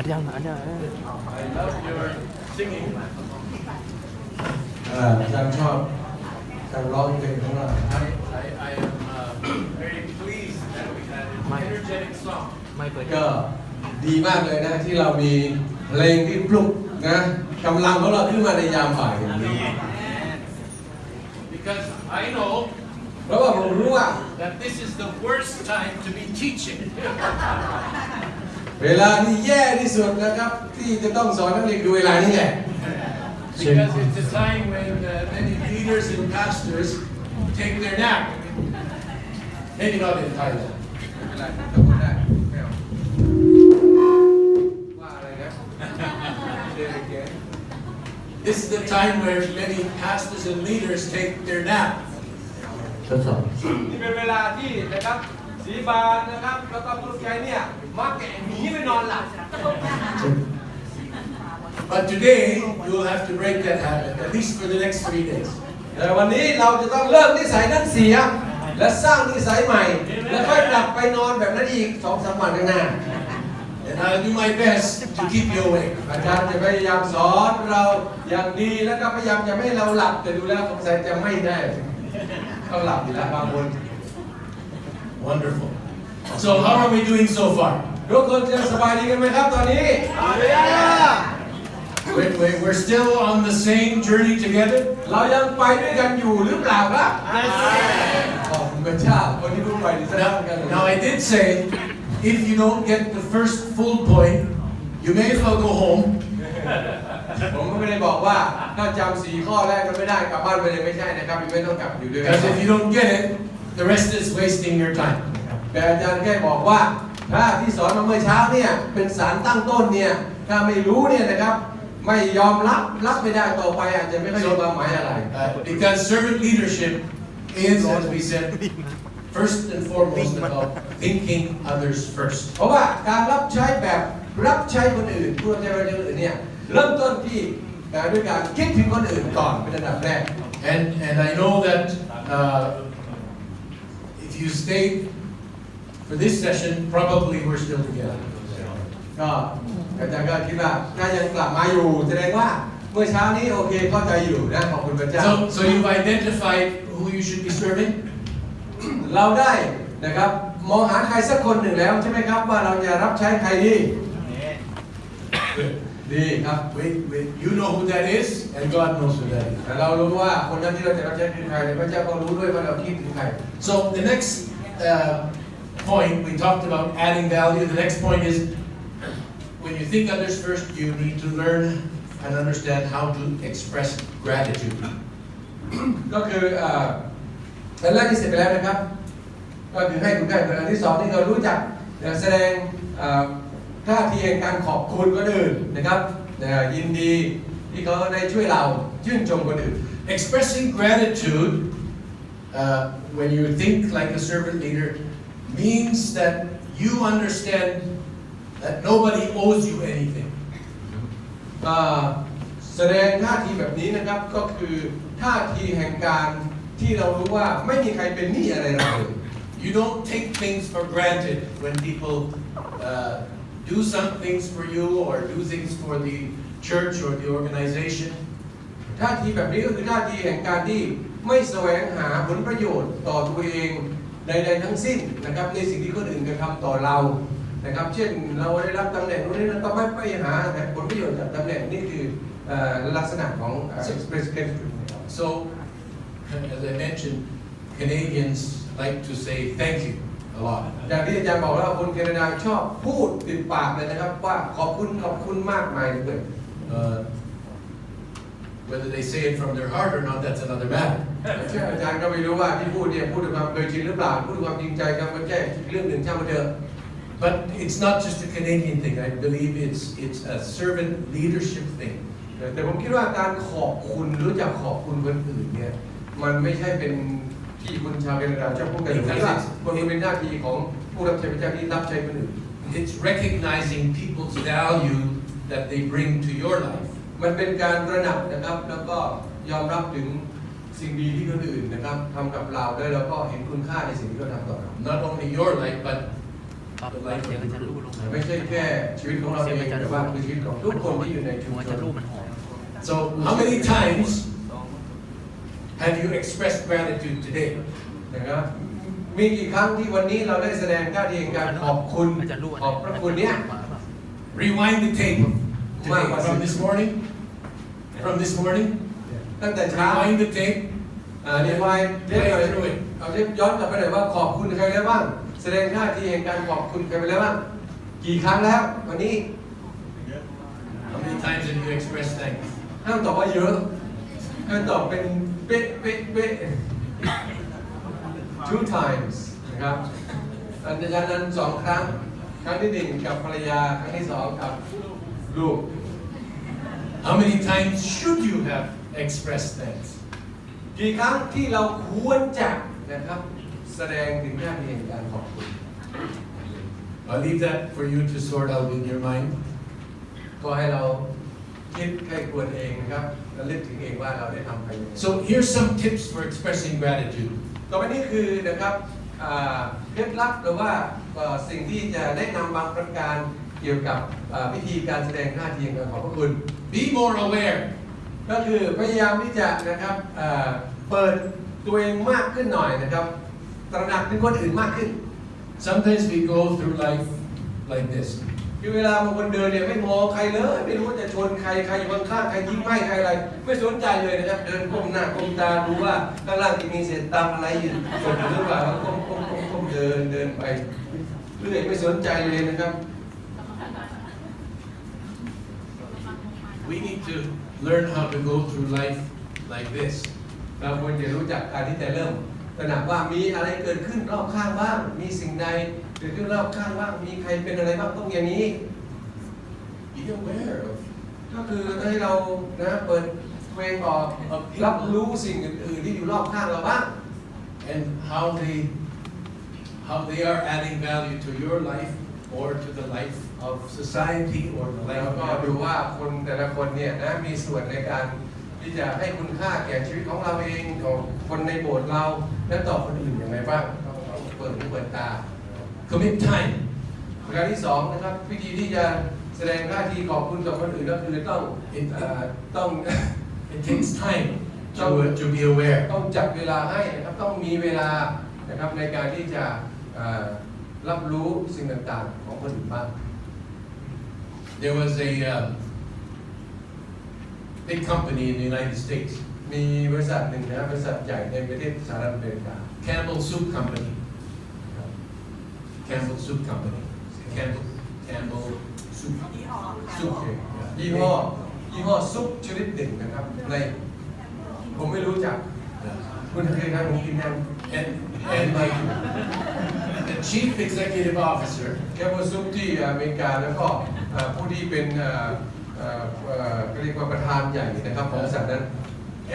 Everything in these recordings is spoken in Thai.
อันยังอันยัง I love your singing อาจารย์ชอบการร้องเพลงของเรา I am very pleased that we had an energetic song ไม่เปิด ก็ดีมากเลยนะที่เรามีเพลงที่ปลุกนะกำลังของเราขึ้นมาในยามบ่ายอย่างนี้ because I know เพราะว่าผมรู้ว่า that this is the worst time to be teaching เวลาที่แย่ที่สุดนะครับที่จะต้องสอนนักเรียนคือเวลานี้แหละ because it's a time when many leaders and pastors take their nap. Maybe not in Thailand. ว่าอะไรนะ This is the time where many pastors and leaders take their nap. ทดสอบ นี่เป็นเวลาที่นะครับสีบานนะครับแล้วก็ผู้รับใช้เนี่ยมักแกะหนีไปนอนหลับ But today you will have to break that habit at least for the next 3 days. แต่วันนี้เราจะต้องเลิกนิสัยนั้นเสียและสร้างนิสัยใหม่แล้วค่อยกลับไปนอนแบบนั้นอีก 2-3 วันข้างหน้า And I'll do my best to keep you awake. อาจารย์จะพยายามสอนเราอย่างดีแล้วก็พยายามจะไม่ให้เราหลับแต่ดูแล้วสงสัยจะไม่ได้เขาหลับอยู่แล้วบางคน Wonderful. So how are we doing so far? ทุกคนจะสบายดีกันไหมครับตอนนี้ We're still on the same journey together. เรายังไปด้วยกันอยู่หรือเปล่าครับขอบคุณพระเจ้าคนที่รู้ไปดีสักกัน Now I did say, if you don't get the first full point, you may as well go home. ผมก็ไม่ได้บอกว่าถ้าจำ4 ข้อแรกก็ไม่ได้กลับบ้านไปเลยไม่ใช่นะครับไม่ต้องกลับอยู่ด้วยกัน Because if you don't get it, the rest is wasting your time. แต่อาจารย์แค่บอกว่าถ้าที่สอนมาเมื่อเช้าเนี่ยเป็นสารตั้งต้นเนี่ยถ้าไม่รู้เนี่ยนะครับไม่ยอมรับไม่ได้ต่อไปอาจจะไม่ค่อยมีความหมายอะไร Because servant leadership is, as we said, first and foremost about thinking others first. เพราะว่าการรับใช้แบบรับใช้คนอื่นผู้รับใช้คนอื่นเนี่ยเริ่มต้นที่ด้วยการคิดถึงคนอื่นก่อนเป็นอันดับแรก And I know that if you stayed for this session, probably we're still together. ก็อาจารย์ก็คิดว่าถ้ายังกลับมาอยู่แสดงว่าเมื่อเช้านี้โอเคเข้าใจอยู่นะขอบคุณพระเจ้า So you've identified who you should be serving. เราได้นะครับมองหาใครสักคนหนึ่งแล้วใช่ไหมครับว่าเราจะรับใช้ใครดีดีครับ You know who that is, and God knows who that is. แต่เรารู้ว่าคนนั้นที่เราจะรับใช้คือใครพระเจ้าก็รู้ด้วยว่าเราคิดถึงใคร So the next point, we talked about adding value. The next point is when you think others first, you need to learn and understand how to express gratitude. ก็คืออันแรกที่เสร็จไปแล้วนะครับก็คือให้คุณได้อันที่ 2ที่เรารู้จักแสดงท่าทีแห่งการขอบคุณคนอื่นนะครับยินดีที่เขาได้ช่วยเราชื่นชมคนอื่น Expressing gratitude when you think like a servant leader means that you understand that nobody owes you anything. แสดงท่าทีแบบนี้นะครับก็คือท่าทีแห่งการที่เรารู้ว่าไม่มีใครเป็นหนี้อะไรเราเลย You don't take things for granted when people do some things for you or do things for the church or the organization. ท่าทีแบบนี้ก็คือท่าทีแห่งการที่ไม่แสวงหาผลประโยชน์ต่อตัวเองใดๆทั้งสิ้นนะครับในสิ่งที่คนอื่นกระทำต่อเรานะครับเช่นเราได้รับตำแหน่งนู้นนี่นั่นก็ไม่ไปหาผลประโยชน์จากตำแหน่งนี่คือลักษณะของ express So as I mentioned, Canadians like to say thank you a lot. อย่างที่อาจารย์บอกว่าคนแคนาดาชอบพูดติดปากเลยนะครับว่าขอบคุณมากมายเลย Whether they say it from their heart or not, that's another matter. อาจารย์ก็ไม่รู้ว่าที่พูดเนี่ยพูดด้วยความเคยชินหรือเปล่าพูดด้วยความจริงใจครับมันแค่เรื่องหนึ่งช่างมันเถอะ But it's not just a Canadian thing. I believe it's a servant leadership thing. แต่ผมคิดว่าการขอบคุณรู้จักขอบคุณคนอื่นเนี่ยมันไม่ใช่เป็นที่คนชาวแคนาดาชอบพูดกันแต่ว่ามันเป็นหน้าที่ของผู้รับใช้พระเจ้าที่รับใช้คนอื่น It's recognizing people's value that they bring to your life. มันเป็นการตระหนักนะครับแล้วก็ยอมรับถึงสิ่งดีที่คนอื่นนะครับทำกับเราได้แล้วก็เห็นคุณค่าในสิ่งที่เขาทำต่อเรา Not only your life, but the life of the group. ไม่ใช่แค่ชีวิตของเราเองแต่ว่าคือชีวิตของทุกคนที่อยู่ในชุมชน So how many times have you expressed gratitude today? นะครับมีกี่ครั้งที่วันนี้เราได้แสดงท่าทีแห่งการขอบคุณขอบพระคุณเนี่ย Rewind the tape today, from this morning. From this morning. ตั้งแต่เช้า Rewind the tape. รีไวน์เรื่อยๆเอาย้อนกลับไปหน่อยว่าขอบคุณใครแล้วบ้างแสดงท่าทีแห่งการขอบคุณใครไปแล้วบ้างกี่ครั้งแล้ววันนี้ How many times have you expressed thanks? ห้ามตอบว่าเยอะห้ามตอบเป็นเป๊ะเป๊ะเป๊ะ two times นะครับอันนั้น2 ครั้งครั้งที่1กับภรรยาครั้งที่2กับลูก How many times should you have expressed thanks? กี่ครั้งที่เราควรจะนะครับแสดงถึงท่าทีแห่งการขอบคุณ I'll leave that for you to sort out in your mind. ก็ให้เราคิดให้ควรเองนะครับและลึกถึงเองว่าเราได้ทำไปยังไง So here's some tips for expressing gratitude. ต่อไปนี้คือนะครับเคล็ดลับหรือว่าสิ่งที่จะแนะนำบางประการเกี่ยวกับวิธีการแสดงท่าทีแห่งการขอบพระคุณ Be more aware. ก็คือพยายามที่จะนะครับเปิดตัวเองมากขึ้นหน่อยนะครับตระหนักถึงคนอื่นมากขึ้น Sometimes we go through life like this. คือเวลาบางคนเดินเนี่ยไม่มองใครเลยไม่รู้ว่าจะชนใครอยู่ข้างๆใครยิ้มให้ใครอะไรไม่สนใจเลยนะครับเดินก้มหน้าก้มตาดูว่าข้างล่างจะมีเศษตังอะไรอยู่สนหรือเปล่าก้มเดินไปเรื่อยไม่สนใจเลยนะครับ We need to learn how to go through life like this. เราควรจะรู้จักการที่จะเริ่มตระหนักว่ามีอะไรเกิดขึ้นรอบข้างบ้างมีสิ่งใดเกิดขึ้นรอบข้างบ้างมีใครเป็นอะไรบ้างต้องอย่างนี้ Be aware of ก็คือให้เรานะเปิดตัวเองออกรับรู้สิ่งอื่นๆที่อยู่รอบข้างเราบ้าง and how they are adding value to your life or to the life of society or the แล้ life ว of ก็ดู everyone. ว่าคนแต่ละคนเนี่ยนะมีส่วนในการที่จะให้คุณค่าแก่ชีวิตของเราเองของคนในโบสถ์เราและต่อคนอื่นอย่างไรบ้างต้องเปิดหูเปิดตา Commit time. ประการที่2นะครับวิธีที่จะแสดงท่าทีขอบคุณต่อคนอื่นก็คือต้อง It takes time to be aware. ต้องจัดเวลาให้นะครับต้องมีเวลานะครับในการที่จะรับรู้สิ่งต่างๆของคนอื่นบ้าง There was a big company in the United States, มีบริษัทหนึ่งนะครับบริษัทใหญ่ในประเทศสหรัฐอเมริกา Campbell Soup Company. Campbell Soup Company. Campbell Soup. ซุปยี่ห้อซุปชนิดหนึ่งนะครับในผมไม่รู้จัก คุณเคยทานผมกินยัง And the chief executive officer แค่ว่าซุปที่อเมริกาแล้วก็ผู้ที่เป็นเรียกว่าประธานใหญ่นะครับของบริษัทนั้น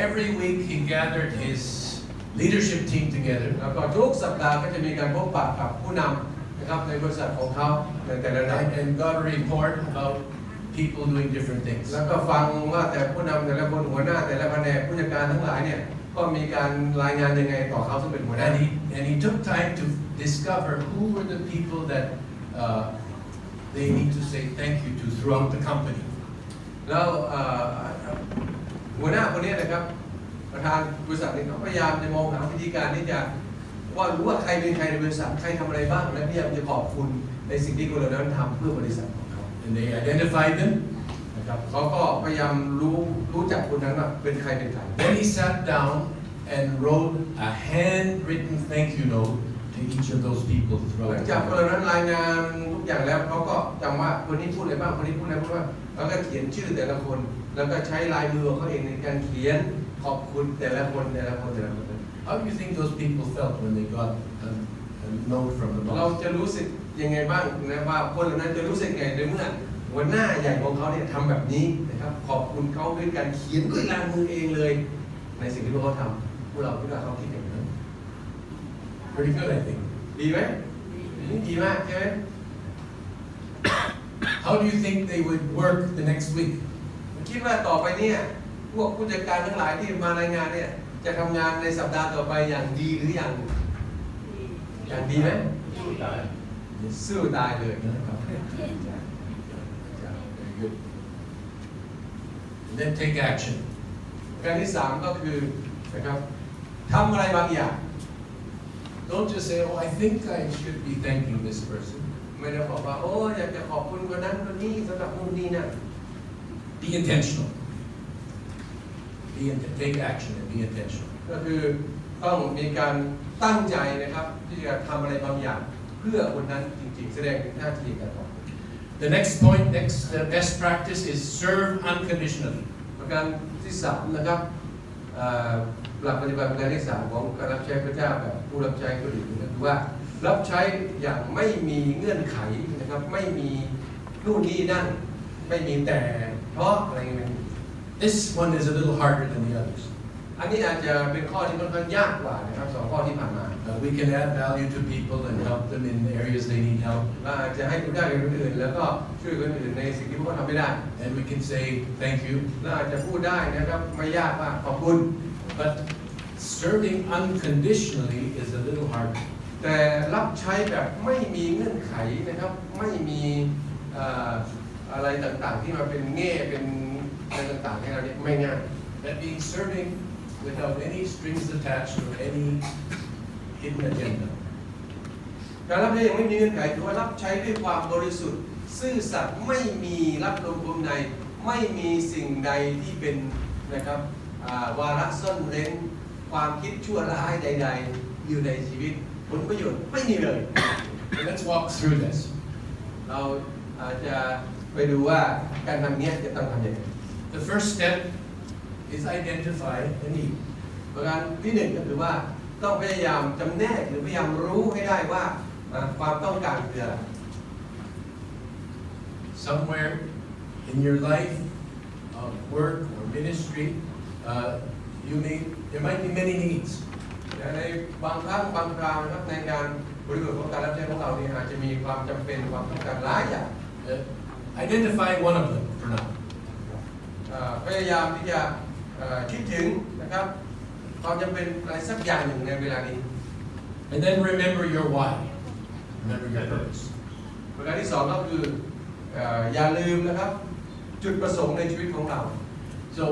every week he gathered his leadership team together แล้วก็ทุกสัปดาห์ก็จะมีการพบปะกับผู้นำนะครับในบริษัทของเขาในแต่ละด้าน and got a report about people doing different things. แล้วก็ฟังว่าแต่ผู้นำแต่ละคนหัวหน้าแต่ละแผนกผู้จัดการทั้งหลายเนี่ยก็มีการรายงานยังไงต่อเขาซึ่งเป็นหัวหน้า And he took time to discover who were the people that they need to say thank you to throughout the company. แล้วหัวหน้าคนนี้นะครับประธานบริษัทนี้เขาพยายามจะมองหาวิธีการที่จะว่ารู้ว่าใครเป็นใครในบริษัทใครทำอะไรบ้างและพยายามจะขอบคุณในสิ่งที่คนเหล่านั้นทำเพื่อบริษัทของเขา And they identified them. นะครับเขาก็พยายามรู้จักคนนั้นว่าเป็นใครเป็นใคร Then he sat down and wrote a handwritten thank you note to each of those people หลัง throughout the จากคนเห company. ล่านั้นรายงานทุกอย่างแล้วเขาก็จำว่าคนนี้พูดอะไรบ้างคนนี้พูดอะไรบ้างแล้วก็เขียนชื่อแต่ละคนแล้วก็ใช้ลายมือของเขาเองในการเขียนขอบคุณแต่ละคน How do you think those people felt when they got a note from the เรา boss? จะรู้สึกยังไงบ้างนะว่าคนเหล่านั้นจะรู้สึกไงในเมื่อหัวหน้าใหญ่ของเขาเนี่ยทำแบบนี้นะครับขอบคุณเขาด้วยการเขียนด้วยลายมือเองเลยในสิ่งที่พวกเขาทำพวกเราคิดว่าเขาคิดอย่างนั้น Pretty good, I think. ดีไหมนี่ดีมากใช่ไหม How do you think they would work the next week? คิดว่าต่อไปเนี่ยพวกผู้จัดการทั้งหลายที่มารายงานเนี่ยจะทำงานในสัปดาห์ต่อไปอย่างดีหรืออย่างดีไหม สู้ตายเลยนะครับ Very good. And then take action. การที่3ก็คือนะครับทำอะไรบางอย่าง Don't just say, "Oh, I think I should be thanking this person." ไม่ได้บอกว่าโอ้อยากจะขอบคุณคนนั้นคนนี้สำหรับนู่นนี่นั่น Be intentional. Take action and be intentional. ก็คือต้องมีการตั้งใจนะครับที่จะทำอะไรบางอย่างเพื่อคนนั้นจริงๆแสดงถึงท่าทีการขอบคุณ The next point, best practice is serve unconditionally. ประการที่3นะครับหลักปฏิบัติประการที่3ของการรับใช้พระเจ้าแบบผู้รับใช้คนอื่นก็คือว่ารับใช้อย่างไม่มีเงื่อนไขนะครับไม่มีนู่นนี่นั่นไม่มีแต่เพราะอะไรเงี้ย This one is a little harder than the others. อันนี้อาจจะเป็นข้อที่ค่อนข้างยากกว่านะครับ2ข้อที่ผ่านมา We can add value to people and help them in areas they need help. เราอาจจะให้คุณได้กับคนอื่นแล้วก็ช่วยคนอื่นในสิ่งที่พวกเขาทำไม่ได้ And we can say thank you. เราอาจจะพูดได้นะครับไม่ยากว่าขอบคุณ But serving unconditionally is a little harder. แต่รับใช้แบบไม่มีเงื่อนไขนะครับไม่มีอะไรต่างๆที่มาเป็นแง่เป็นอะไรต่างๆให้เราเนี่ยไม่ง่าย That means serving without any strings attached or any hidden agenda. การรับใช้อย่างไม่มีเงื่อนไขถือว่ารับใช้ด้วยความบริสุทธิ์ซื่อสัตย์ไม่มีรับลมคมในไม่มีสิ่งใดที่เป็นนะครับวาระซ่อนเร้นความคิดชั่วร้ายใดๆอยู่ในชีวิตผลประโยชน์ไม่มีเลย Let's walk through this. เราอาจจะไปดูว่าการทำเนี้ยจะต้องทำยังไง The first step is identify the need. ประการที่1ก็คือว่าต้องพยายามจำแนกหรือพยายามรู้ให้ได้ว่าความต้องการคืออะไร Somewhere in your life of work or ministry, there might be many needs. ในบางครั้งบางคราวนะครับในการบริบทของการรับใช้ของเราเนี่ยอาจจะมีความจำเป็นความต้องการหลายอย่าง Identify one of them for now. พยายามที่จะคิดถึงนะครับความจำเป็นอะไรสักอย่างหนึ่งในเวลานี้ And then remember your why. Remember your purpose. ประการที่2ก็คืออย่าลืมนะครับจุดประสงค์ในชีวิตของเรา So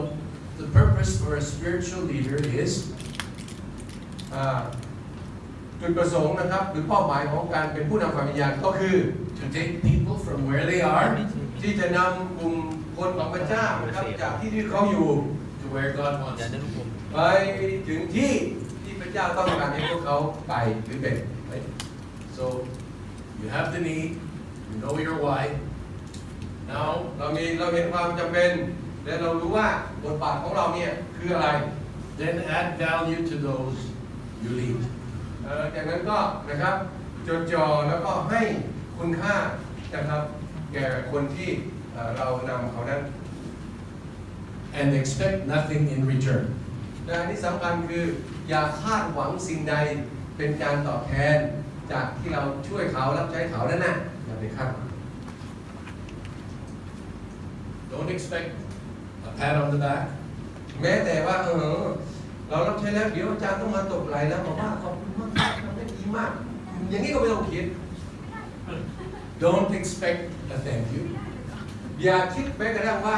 the purpose for a spiritual leader is จุดประสงค์นะครับหรือเป้าหมายของการเป็นผู้นำฝ่ายวิญญาณก็คือ to take people from where they are ที่จะนำกลุ่มคนของพระเจ้านะครับจากที่เขาอยู่ to where God wants them. ไปถึงที่พระเจ้าต้องการให้พวกเขาไปหรือเป็น Right? So you have the need, you know your why. Now เราเห็นความจำเป็นและเรารู้ว่าบทบาทของเราเนี่ยคืออะไร then add value to those you lead. จากนั้นก็นะครับจดจ่อแล้วก็ให้คุณค่านะครับแก่คนที่เรานำเขานั้น And expect nothing in return. และอันที่สำคัญคืออย่าคาดหวังสิ่งใดเป็นการตอบแทนจากที่เราช่วยเขารับใช้เขานั่นน่ะอย่าไปคาดหวัง Don't expect a pat on the back. แม้แต่ว่าเรารับใช้แล้วเดี๋ยวอาจารย์ต้องมาตบไหล่แล้วบอกว่าขอบคุณมากทำได้ดีมากอย่างนี้ก็ไม่ต้องคิด Don't expect a thank you. อย่าคิดแม้กระทั่งว่า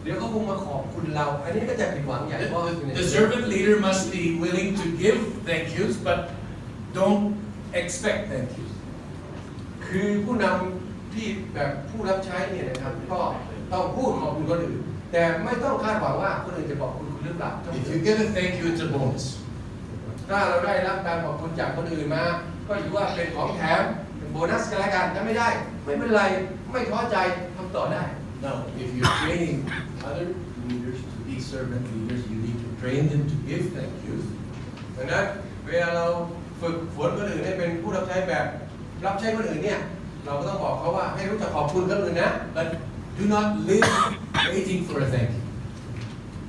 เดี๋ยวเขาคงมาขอบคุณเราอันนี้ก็จะผิดหวังอย่างเพราะ The servant leader must be willing to give thank yous, but don't expect thank yous. คือผู้นำที่แบบผู้รับใช้เนี่ยนะครับก็ต้องพูดขอบคุณคนอื่นแต่ไม่ต้องคาดหวังว่าคนอื่นจะขอบคุณคุณหรือเปล่า If you get a thank you, it's a bonus. ถ้าเราได้รับการขอบคุณจากคนอื่นมาก็ถือว่าเป็นของแถมเป็นโบนัสกันแล้วกันถ้าไม่ได้ไม่เป็นไรไม่ท้อใจทำต่อได้ Now, if you're training other leaders to be servant leaders, you need to train them to give thank yous. ดังนั้นเวลาเราฝึกฝนคนอื่นให้เป็นผู้รับใช้แบบรับใช้คนอื่นเนี่ยเราก็ต้องบอกเขาว่าให้รู้จักขอบคุณคนอื่นนะ But do not live waiting for a thank you.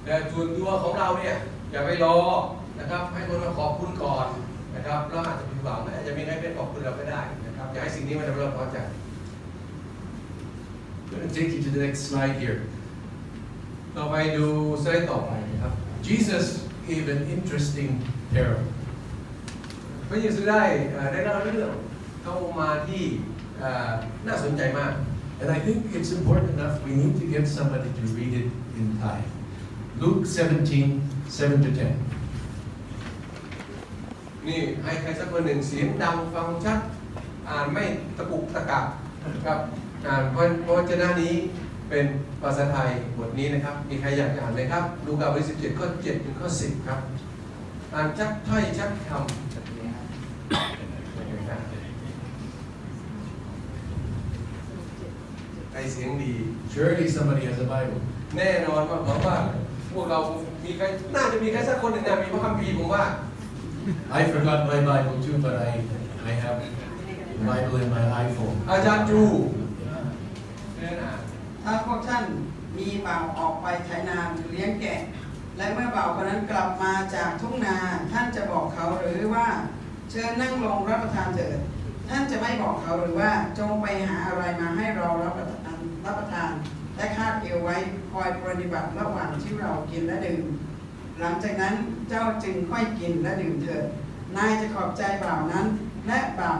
แต่ส่วนตัวของเราเนี่ยอย่าไปรอนะครับให้คนมาขอบคุณก่อนนะครับเราอาจจะผิดหวังอาจจะมีใครเป็นขอบคุณเราก็ได้นะครับอย่าให้สิ่งนี้มันทำให้เราพอใจ I'm going to take you to the next slide here. ต่อไปดูสไลด์ต่อไปนะครับ Jesus gave an interesting parable. พระเยซูได้เล่าเรื่อง เข้ามาที่น่าสนใจมาก And I think it's important enough, we need to get somebody to read it in Thai. Luke 17, 7 to 10. นี่ให้ใครสักคนหนึ่งเสียงดังฟังชัดอ่านไม่ตะกุกตะกักครับอ่านพระวจนะนี้เป็นภาษาไทยบทนี้นะครับมีใครอยากจะอ่านไหมครับลูกาบทที่17ข้อ7ถึงข้อ10ครับอ่านชัดถ้อยชัดคำใครเสียงดี Surely somebody has a Bible. แน่นอนว่าเพราะว่าพวกเรามีใครน่าจะมีใครสักคนหนึ่งนะมีพระคัมภีร์ผมว่า I forgot my Bible too, but I have the Bible in my iPhone. อาจารย์จู ถ้าพวกท่านมีบ่าวออกไปไถนาหรือเลี้ยงแกะและเมื่อบ่าวคนนั้นกลับมาจากทุ่งนาท่านจะบอกเขาหรือว่าเชิญนั่งลงรับประทานเถิดท่านจะไม่บอกเขาหรือว่าจงไปหาอะไรมาให้เรารับประทานและคาดเอวไว้คอยปฏิบัติระหว่างที่เรากินและดื่มหลังจากนั้นเจ้าจึงค่อยกินและดื่มเถิดนายจะขอบใจบ่าวนั้นและบ่าว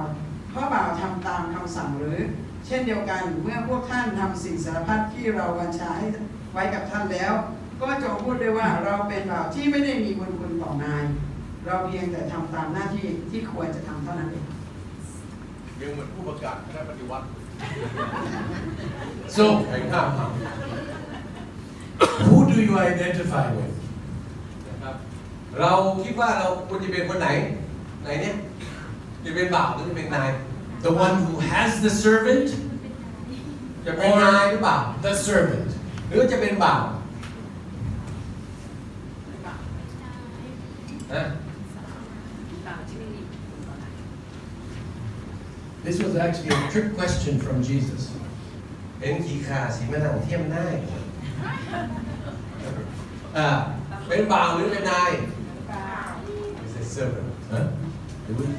เพราะบ่าวทำตามคำสั่งหรือเช่นเดียวกันเมื่อพวกท่านทำสิ่งสารพัดที่เราบัญชาให้ไว้กับท่านแล้วก็จงพูดด้วยว่าเราเป็นบ่าวที่ไม่ได้มีบุญคุณต่อนายเราเพียงแต่ทำตามหน้าที่ที่ควรจะทำเท่านั้นเองยังเหมือนผู้ประกาศคณะปฏิวัติ So, แข่งข้าม who do you identify with? นะครับเราคิดว่าเราควรจะเป็นคนไหนเนี่ยจะเป็นบ่าวหรือจะเป็นนาย The one who has the servant จะเป็นนายหรือเปล่า the servant? หรือจะเป็นบ่าวนะ This was actually a trick question from Jesus. เป็นขี่ขาสีมะนาวเทียมได้เป็นบ่าวหรือเป็นนาย It's a servant. Huh?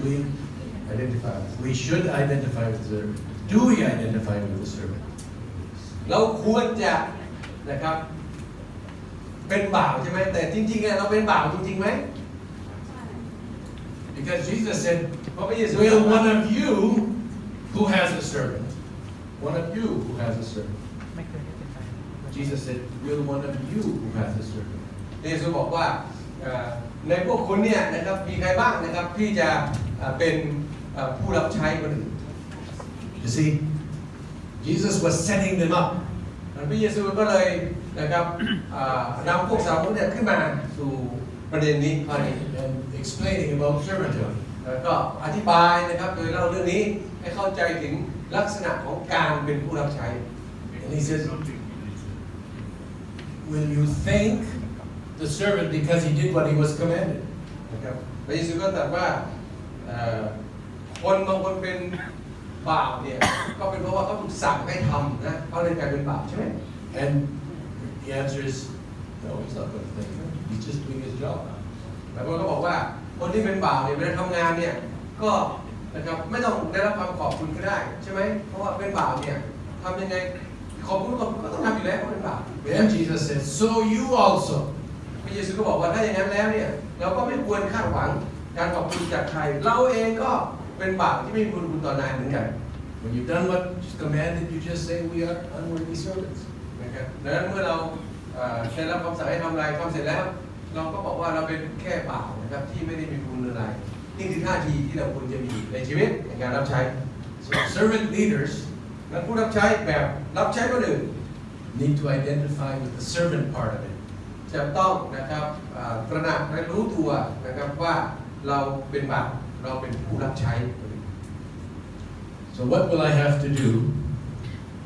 We identify. We should identify with the servant. Do we identify with the servant? เราควรจะนะครับเป็นบ่าวใช่ไหมแต่จริงๆเราเป็นบ่าวจริงๆไหม Because Jesus said, เพราะพระเยซู will one of you who has a servant, one of you who has a servant. Jesus said, will one of you who has a servant. พระเยซูบอกว่าในพวกคุณเนี่ยนะครับมีใครบ้างนะครับที่จะเป็นผู้รับใช้คนอื่น You see, Jesus was setting them up. พระเยซูก็เลยนะครับนำพวกสาวกเนี่ยขึ้นมาสู่ประเด็นนี้ข้อนี้ And explaining about servanthood. แล้วก็อธิบายนะครับโดยเล่าเรื่องนี้ให้เข้าใจถึงลักษณะของการเป็นผู้รับใช้ And he says, will you thank the servant because he did what he was commanded? นะครับพระเยซูก็ตรัสว่าคนบางคนเป็นบ่าวเนี่ยก็เป็นเพราะว่าเขาถูกสั่งให้ทำนะเขาเลยกลายเป็นบ่าวใช่ไหม And the answer is, no, he's not going to thank him. He's just doing his job. แต่คนก็บอกว่าคนที่เป็นบ่าวเนี่ยเวลาทำงานเนี่ยก็นะครับไม่ต้องได้รับความขอบคุณก็ได้ใช่ไหมเพราะว่าเป็นบ่าวเนี่ยทำยังไงขอบคุณก็ต้องทำอยู่แล้วเพราะเป็นบ่าว Then Jesus says, so you also. พระเยซูก็บอกว่าถ้าอย่างนั้นแล้วเนี่ยเราก็ไม่ควรคาดหวังการขอบคุณจากใครเราเองก็เป็นบ่าวที่ไม่มีบุญคุณต่อนายเหมือนกัน When you've done what is commanded, you just say we are unworthy servants. นะครับดังนั้นเมื่อเราได้รับคำสั่งให้ทำอะไรทำเสร็จแล้วเราก็บอกว่าเราเป็นแค่บ่าวนะครับที่ไม่ได้มีบุญอะไรนี่คือท่าทีที่เราควรจะมีในชีวิตในการรับใช้ So servant leaders นั้นผู้รับใช้แบบรับใช้คนอื่น need to identify with the servant part of it. จะต้องนะครับตระหนักและรู้ตัวนะครับว่าเราเป็นบ่าวเราเป็นผู้รับใช้ So what will I have to do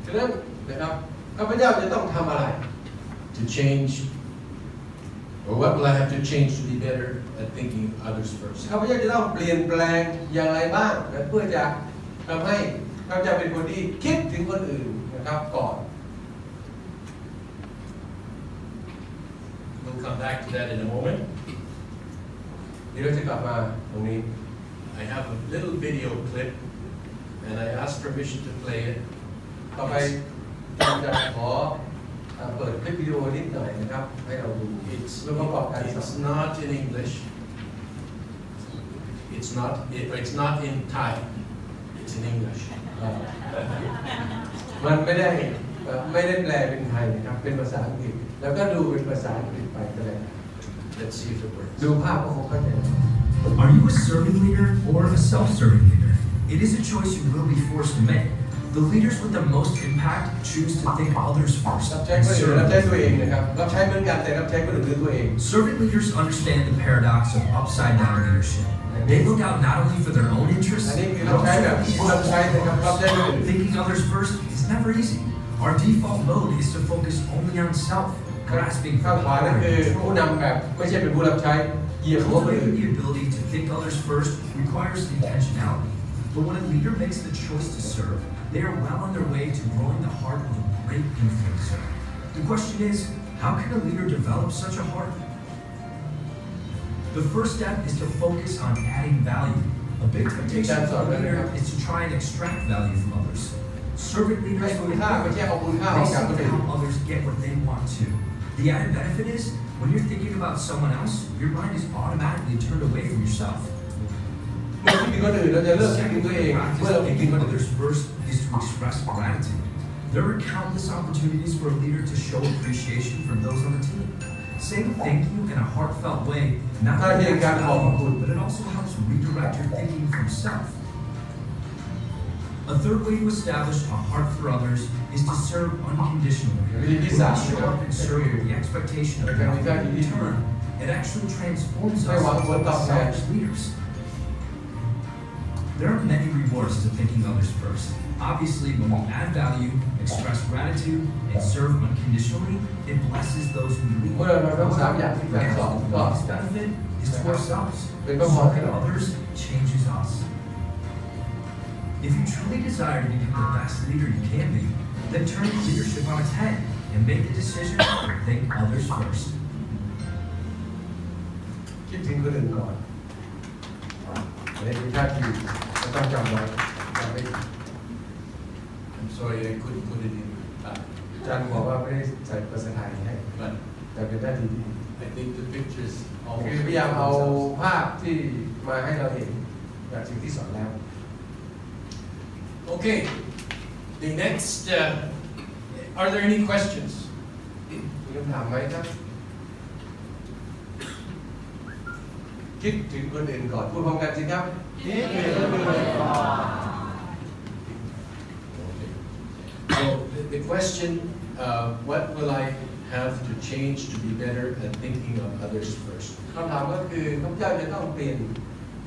ฉะนั้นนะครับข้าพเจ้าจะต้องทำอะไร to change, or what will I have to change to be better at thinking others first? ข้าพเจ้าจะต้องเปลี่ยนแปลงอย่างไรบ้างนะเพื่อจะทำให้ข้าพเจ้าเป็นคนที่คิดถึงคนอื่นนะครับก่อน We'll come back to that in a moment. เดี๋ยวเราจะกลับมาตรงนี้ I have a little video clip, and I asked permission to play it. ต่อไปเราจะขอเปิดคลิปวิดีโอนิดหน่อยนะครับให้เราดู It's เรื่องประกอบการสอน not in English. It's not in Thai. It's in English. มันไม่ได้แปลเป็นไทยนะครับเป็นภาษาอังกฤษแล้วก็ดูเป็นภาษาอังกฤษไปก็ได้ Let's see if it works. ดูภาพก็คงเข้าใจ Are you a serving leader or a self-serving leader? It is a choice you will be forced to make. The leaders with the most impact choose to think others first รับใช้ and คนอื่น serve รับใช้ตัวเองนะครับรับใช้เหมือนกันแต่รับใช้คนอื่นคือตัวเอง Servant leaders understand the paradox of upside-down leadership. They look out not only for their own interests, อันนี้คือ but รับใช้แบบ also ผู้รับใช้นะครับรับใช้คนอื่น thinking others first is never easy. Our default mode is to focus only on self, grasping ข้าง for ขวานั่น power คือ and ผู้ control. นำแบบไม่ใช่เป็นผู้รับใช้เหยียบหัวคนอื่น Cultivating the ability to think others first requires intentionality. But when a leader makes the choice to serve, they are well on their way to growing the heart of a great influencer. The question is, how can a leader develop such a heart? The first step is to focus on adding value. A big temptation for a leader is to try and extract value from others. Servant ให้ leaders คุณ will ค่าไม่ใช่เอาคุณค่าอ they อกจากค seek น to อื่น help others get what they want to. The added benefit is, when you're thinking about someone else, your mind is automatically turned away from yourself. เมื่อคิดถึงคนอื่นเราจะเลิก The คิดถึง second ตัวเอง practice เมื่อเรา of คิดถึง thinking คนอื่น others first is to express gratitude. There are countless opportunities for a leader to show appreciation from those on the team. Saying thank you in a heartfelt way not only adds value, but it also helps redirect your thinking from self. A third way to establish a heart for others is to serve unconditionally. When you show up and serve with the expectation of value in return, it actually transforms us into selfish leaders. There are many rewards to thinking others first. Obviously, when we add value, express gratitude, and serve unconditionally, it blesses those who lead. เมื่อเราทั้งสามอย่างที่การสอน The ก็ biggest benefit is to ourselves. เป็นพระพรให้ Serving เรา others changes us. If you truly desire to become the best leader you can be, then turn leadership on its head and make the decision to think others first. คิดถึงคนอื่นก่อนอันนี้เป็นท่าทีจะต้องจำไว้จำไว้ I'm sorry I couldn't put it in. อาจารย์บอกว่าไม่ได้ใส่ภาษาไทยให้ But แต่เป็นท่าทีดี I think the pictures คือพยายามเอาภาพที่มาให้เราเห็นจากสิ่งที่สอนแล้ว Okay. The next. Are there any questions? มีคำถามไหมครับคิดถึงคนอื่นก่อนพูดพร้อมกันสิครับคิดถึงคนอื่นก่อน So the question, what will I have to change to be better at thinking of others first? คำถามก็คือข้าพเจ้าจะต้องเปลี่ยน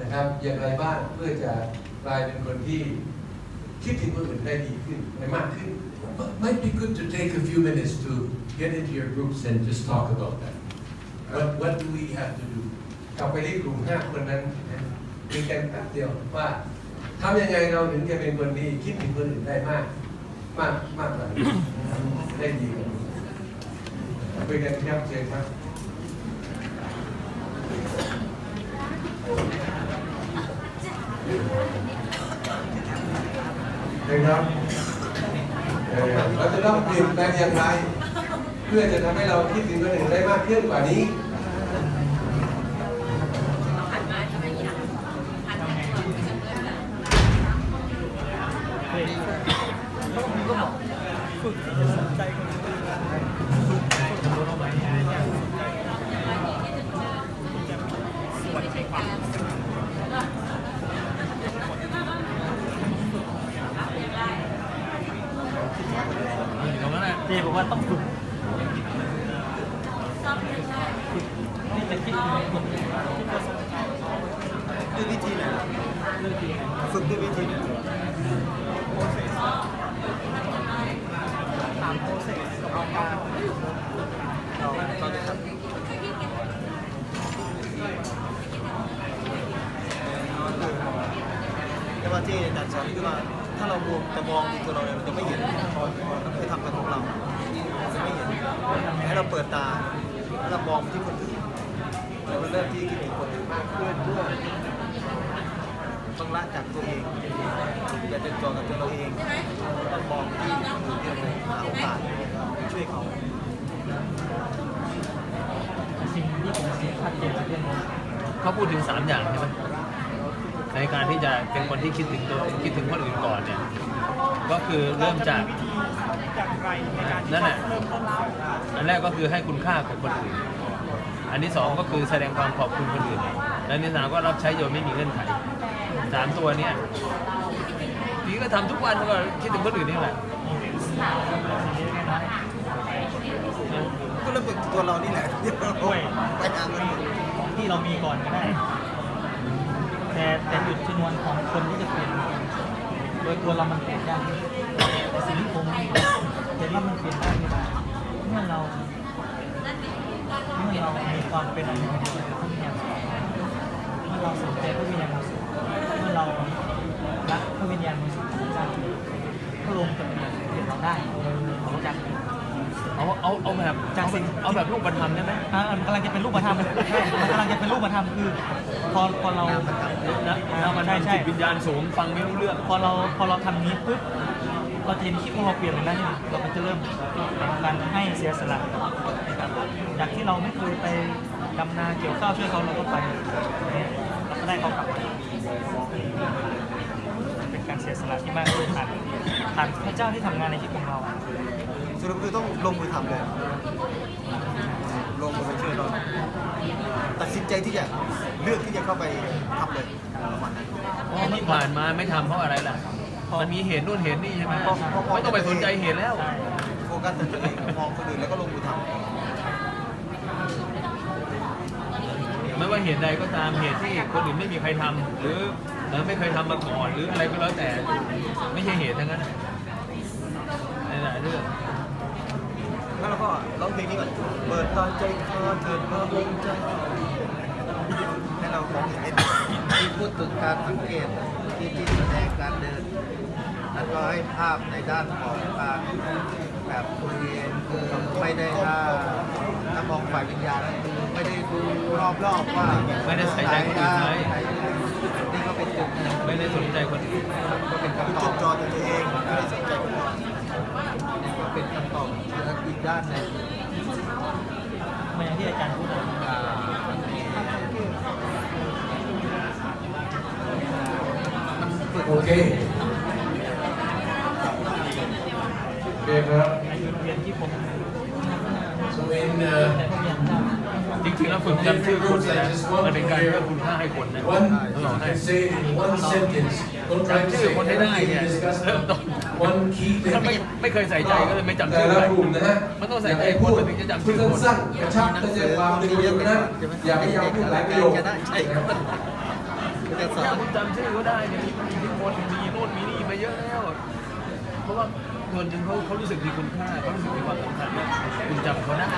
นะครับอย่างไรบ้างเพื่อจะกลายเป็นคนที่คิดถึงคนอื่นได้ดีขึ้นได้มากขึ้น Might be good to take a few minutes to get into your groups and just talk about that. What do we have to do? กลับไปที่กลุ่ม5คนนั้นคุยกันแป๊บเดียวว่าทำยังไงเราถึงจะเป็นคนที่คิดถึงคนอื่นได้มากกว่านี้ได้ดีกว่านี้คุยกันครับเชิญครับนะครับเราจะต้องเปลี่ยนแปลงอย่างไรเพื่อจะทำให้เราคิดถึงคนอื่นได้มากขึ้นกว่านี้ที่บอกว่าต้องฝึกนี่จะคิดยังไงด้วยวิธีไหนฝึกด้วยวิธีไหนถามโปรเซสเอาการเราตอนนี้ครับแต่ว่าที่อาจารย์สอนคือว่าถ้าเราจะมองตัวเราเนี่ยมันจะไม่เห็นก็คือทำกับของเราจะไม่เห็นให้เราเปิดตาแล้วเรามองที่คนอื่นแล้วมันเริ่มที่คิดถึงคนอื่นมากขึ้นด้วยต้องละจากตัวเองอย่าจดจ่อกับตัวเราเองต้องมองที่คนอื่นที่เราหาโอกาสช่วยเขาสิ่งที่ผมเสียชัดเจนเรื่องเขาพูดถึง3 อย่างใช่ไหม ในการที่จะเป็นคนที่คิดถึงตัวคิดถึงคนอื่นก่อนเนี่ยก็คือเริ่มจากนั่นแหละอันแรกก็คือให้คุณค่ากับคนอื่นอันที่สองก็คือแสดงความขอบคุณคนอื่นและอันที่สามก็รับใช้โดยไม่มีเงื่อนไข3 ตัวเนี่ยพี่ก็ทำทุกวันก็คิดถึงคนอื่นนี่แหละก็เริ่มเป็นตัวเรานี่แหละไปหาเงินของที่เรามีก่อนก็ได้แต่จุดชนวนของคนที่จะเปลี่ยนโดยตัวเรามันเปลี่ยนยากแต่สิ่งที่ผมเห็นว่ามันเปลี่ยนได้ไม่ได้เมื่อเรามีความเป็นอะไรของพระวิญญาณเมื่อเราสนใจพระวิญญาณบริสุทธิ์เมื่อเรารักพระวิญญาณบริสุทธิ์ของพระเจ้าพระองค์จะเปลี่ยนเราได้ของจากเอาแบบจากสิ่งเอาแบบลูกประธรรมได้ไหมกำลังจะเป็นลูกประธรรมกำลังจะเป็นลูกประธรรมคือพอเราใช่จิตวิญญาณสูงฟังไม่รู้เรื่องพอเราทำนี้ปุ๊บเราจะเห็นคลิปของเราเปลี่ยนไปแล้วเราก็จะเริ่มการให้เสียสละจากที่เราไม่เคยไปดำนาเกี่ยวข้าวช่วยเขาเราก็ไปเราก็ได้เขากลับเป็นการเสียสละที่มากขึ้นผ่านพระเจ้าที่ทำงานในชีวิตของเราสรุปคือต้องลงมือทำเลยลงมือไปช่วยเราตัดสินใจที่จะเลือกที่จะเข้าไปทำเลยประมาณนั้นที่ผ่านมาไม่ทำเพราะอะไรล่ะมันมีเหตุนู่นเหตุนี่ใช่ไหมไม่ต้องไปสนใจเหตุแล้วโฟกัสแต่ตัวเองมองคนอื่นแล้วก็ลงมือทำไม่ว่าเหตุใดก็ตามเหตุที่คนอื่นไม่มีใครทำหรือไม่เคยทำมาก่อนหรืออะไรก็แล้วแต่ไม่ใช่เหตุทั้งนั้นหลายเรื่องแล้วเราก็ร้องเพลงนี้ก่อนเปิดตาใจคอเถิดมาลงใจให้เรามองเห็นที่พูดถึงการสังเกตที่แสดงการเดินแล้วก็ให้ภาพในด้านของการแบบคุยคือไม่ได้ถ้ามองฝ่ายวิญญาณคือไม่ได้ดูรอบๆว่าไม่ได้ใส่ใจคนอื่นไหมนี่ก็เป็นจุดไม่ได้สนใจคนอื่นก็เป็นคำตอบจอตัวเองไม่ได้สนใจคนอื่นนี่ก็เป็นคำตอบอีกด้านหนึ่งเหมือนที่อาจารย์พูดโอเคครับจริงๆแล้วฝึกจำชื่อคนนะมันเป็นการเพิ่มคุณค่าให้คนนะจำชื่อคนได้เนี่ยเริ่มต้นถ้าไม่เคยใส่ใจก็เลยไม่จำชื่อใครมันต้องใส่ใจคนมันถึงจะจำชื่อคนสั้นกระชับแต่ใจความดึงดูดนะอย่าให้ยาวพูดหลายประโยคแต่คุณจำชื่อก็ได้เนี่ยมีคนมีโน่นมีนี่มาเยอะแล้วเพราะว่าคนจึงเขารู้สึกมีคุณค่าเขารู้สึกมีความสำคัญว่าคุณจำเขาได้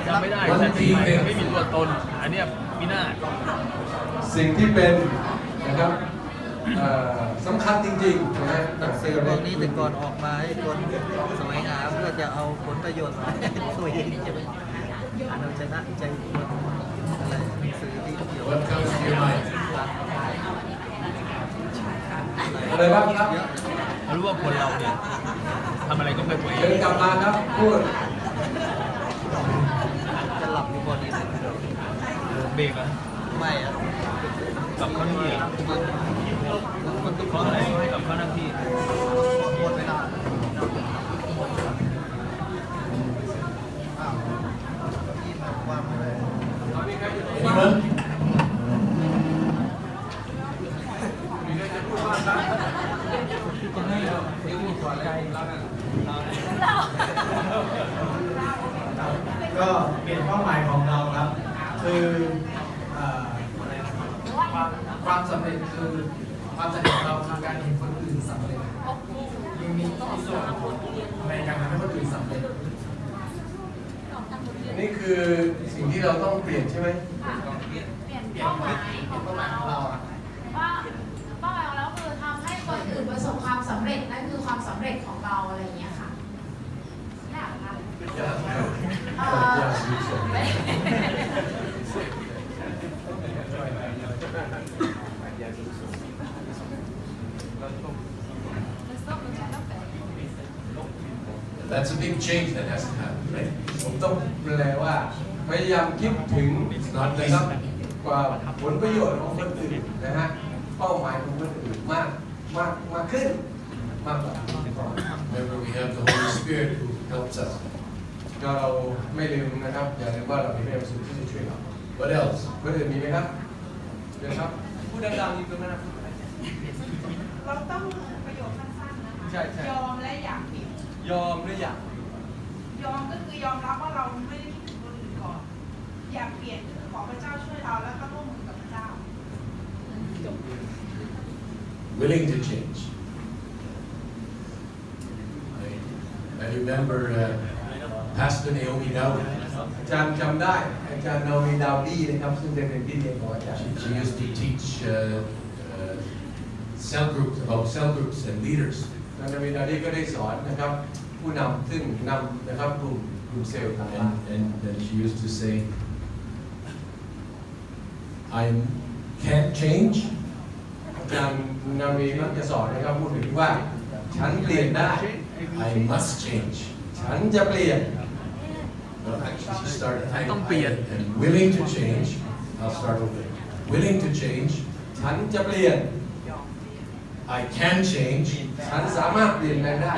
จำไม่ได้แต่ที่ไม่มีตัวตนอันนี้มีหน้าสิ่งที่เป็นนะครับสำคัญจริงๆนะหนังสือพวกนี้แต่ก่อนออกมาให้คนสวยงามเพื่อจะเอาผลประโยชน์ตัวเองใช่ไหมเราชนะใจคนอะไรหนังสือที่เกี่ยวกับอะไรบ้างครับรู้ว่าคนเราเนี่ยทำอะไรก็เพื่อตัวเองเดินกลับมาครับพูดจะหลับอยู่บนนี้เบรกอ่ะไม่อ่ะกลับเข้าที่อ่ะมันต้องเพราะอะไรให้กลับเข้าหน้าที่หมดเวลาที่มาว่ามาเลยก็เป็นเป้าหมายของเราครับคือความสำเร็จคือความสำเร็จของเราคือการเห็นคนอื่นสำเร็จยังมีส่วนในการทำให้คนอื่นสำเร็จนี่คือสิ่งที่เราต้องเปลี่ยนใช่ไหมเปลี่ยนเป้าหมายของเราว่าเป้าหมายของเราคือทำให้คนอื่นประสบความสำเร็จนั่นคือความสำเร็จของเราอะไรอย่างเงี้ยค่ะยากค่ะThat's a big change that has to happen, right? ผมต้องแปลว่าพยายามคิดถึงนะครับ กว่าผลประโยชน์ของคนอื่นนะฮะเป้าหมายของคนอื่นมากขึ้นมากกว่า Remember, we have the Holy Spirit who helps us. เราไม่ลืมนะครับอย่าลืมว่าเรามีพระเยซูที่จะช่วยเรา What else? คนอื่นมีไหมครับเดี๋ยวครับพูดดังๆนิดนึงนะครับ เราต้องประโยคสั้นๆนะคะ ใช่ใช่ ยอมและอยากเปลี่ยน ยอมและอยาก ยอมก็คือยอมรับว่าเราไม่ได้คิดถึงคนอื่นก่อนอยากเปลี่ยนคือขอพระเจ้าช่วยเราแล้วก็ร่วมมือกับพระเจ้า Willing to change. I remember Pastor Naomi Dowd. อาจารย์จำได้อาจารย์นาวีดาวดี้นะครับซึ่งเป็นพี่เลี้ยงของอาจารย์ She used to teach cell groups, about cell groups and leaders. อาจารย์นาวีดาวดี้ก็ได้สอนนะครับผู้นำซึ่งนำนะครับกลุ่มเซลล์ต่าง And she used to say, I can't change, ๆอาจารย์นาวีมักจะสอนนะครับพูดถึงว่าฉันเปลี่ยนได้ I must change. ฉันจะเปลี่ยน Well, actually, she started Don't be it. and willing to change. I'll start over. Willing to change. ฉันจะเปลี่ยน I can change. ฉันสามารถเปลี่ยนแปลงได้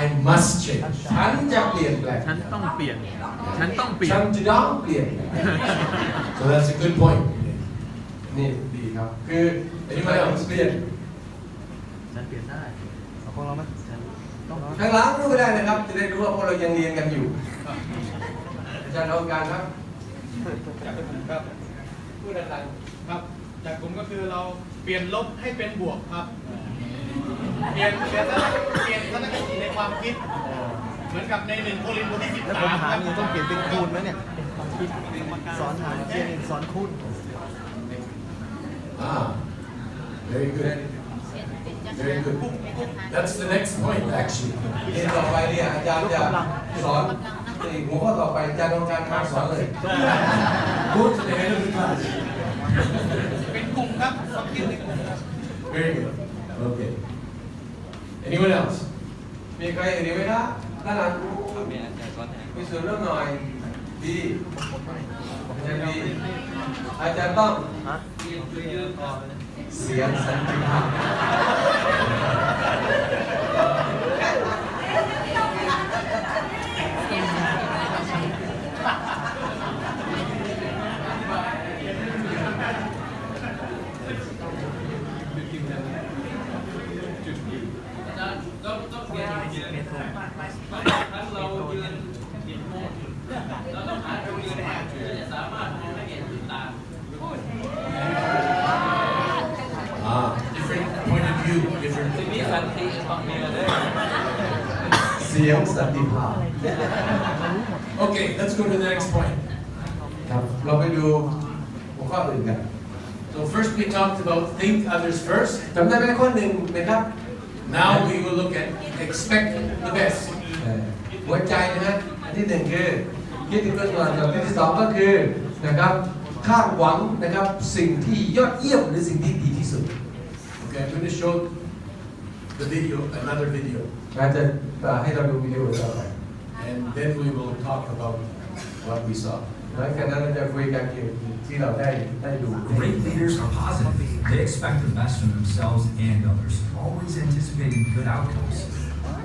I must change. ฉันจะเปลี่ยนแปลง ฉันต้องเปลี่ยน ฉันต้องเปลี่ย ฉั น นจะต้องเปลี่ยน So that's a good point. นี่ดีครับคือ Anybody else? เปลี่ยน ฉันเปลี่ยนได้เอาของเราไหมฉันต้อง ข้างหลังรู้ก็ได้นะครับจะได้รู้ว่าพวกเรายังเรียนกันอยู่อาจารย์เอาการครับ ครับ พูดดัง ครับจากผมก็คือเราเปลี่ยนลบให้เป็นบวกครับ เปลี่ยนทัศนคติในความคิด เหมือนกับใน1 โครินธ์บทที่ 13 แล้วผมหานี่ต้องเปลี่ยนเป็นคูณไหมเนี่ยสอนหารเปลี่ยนสอนคูณ Ah, very good. Very good. That's the next point, actually. ๆเรียนต่อไปเนี่ยอาจารย์จะสอนหัวข้อต่อไปอาจารย์ต้องการมาสอนเลย Go to the head of the class. เป็นกลุ่มครับความคิดในกลุ่มครับ Very good. Okay. Anyone else? มีใครอื่นอีกไหมครับด้านหลังมีส่วนร่วมหน่อยดีอาจารย์ดีอาจารย์ต้องเสียงสันติภาพ Different point of view, different. เสียงสันติภาพ Okay, let's go to the next point. ครับเราไปดูหัวข้ออื่นกัน So first we talked about think others first. จำได้ไหมข้อหนึ่งนะครับ Now we will look at expect the best. หัวใจนะฮะอันที่หนึ่งคือคิดถึงคนก่อนกับที่สองก็คือนะครับคาดหวังนะครับสิ่งที่ยอดเยี่ยมหรือสิ่งที่ดีที่สุด Okay, I'm going to show the video, another video, เราจะให้เราดูวิดีโอต่อไป and then we will talk about what we saw. หลังจากนั้นเราจะคุยกันเกี่ยวกับที่เราได้ดู Great leaders are positive. They expect the best from themselves and others, always anticipating good outcomes.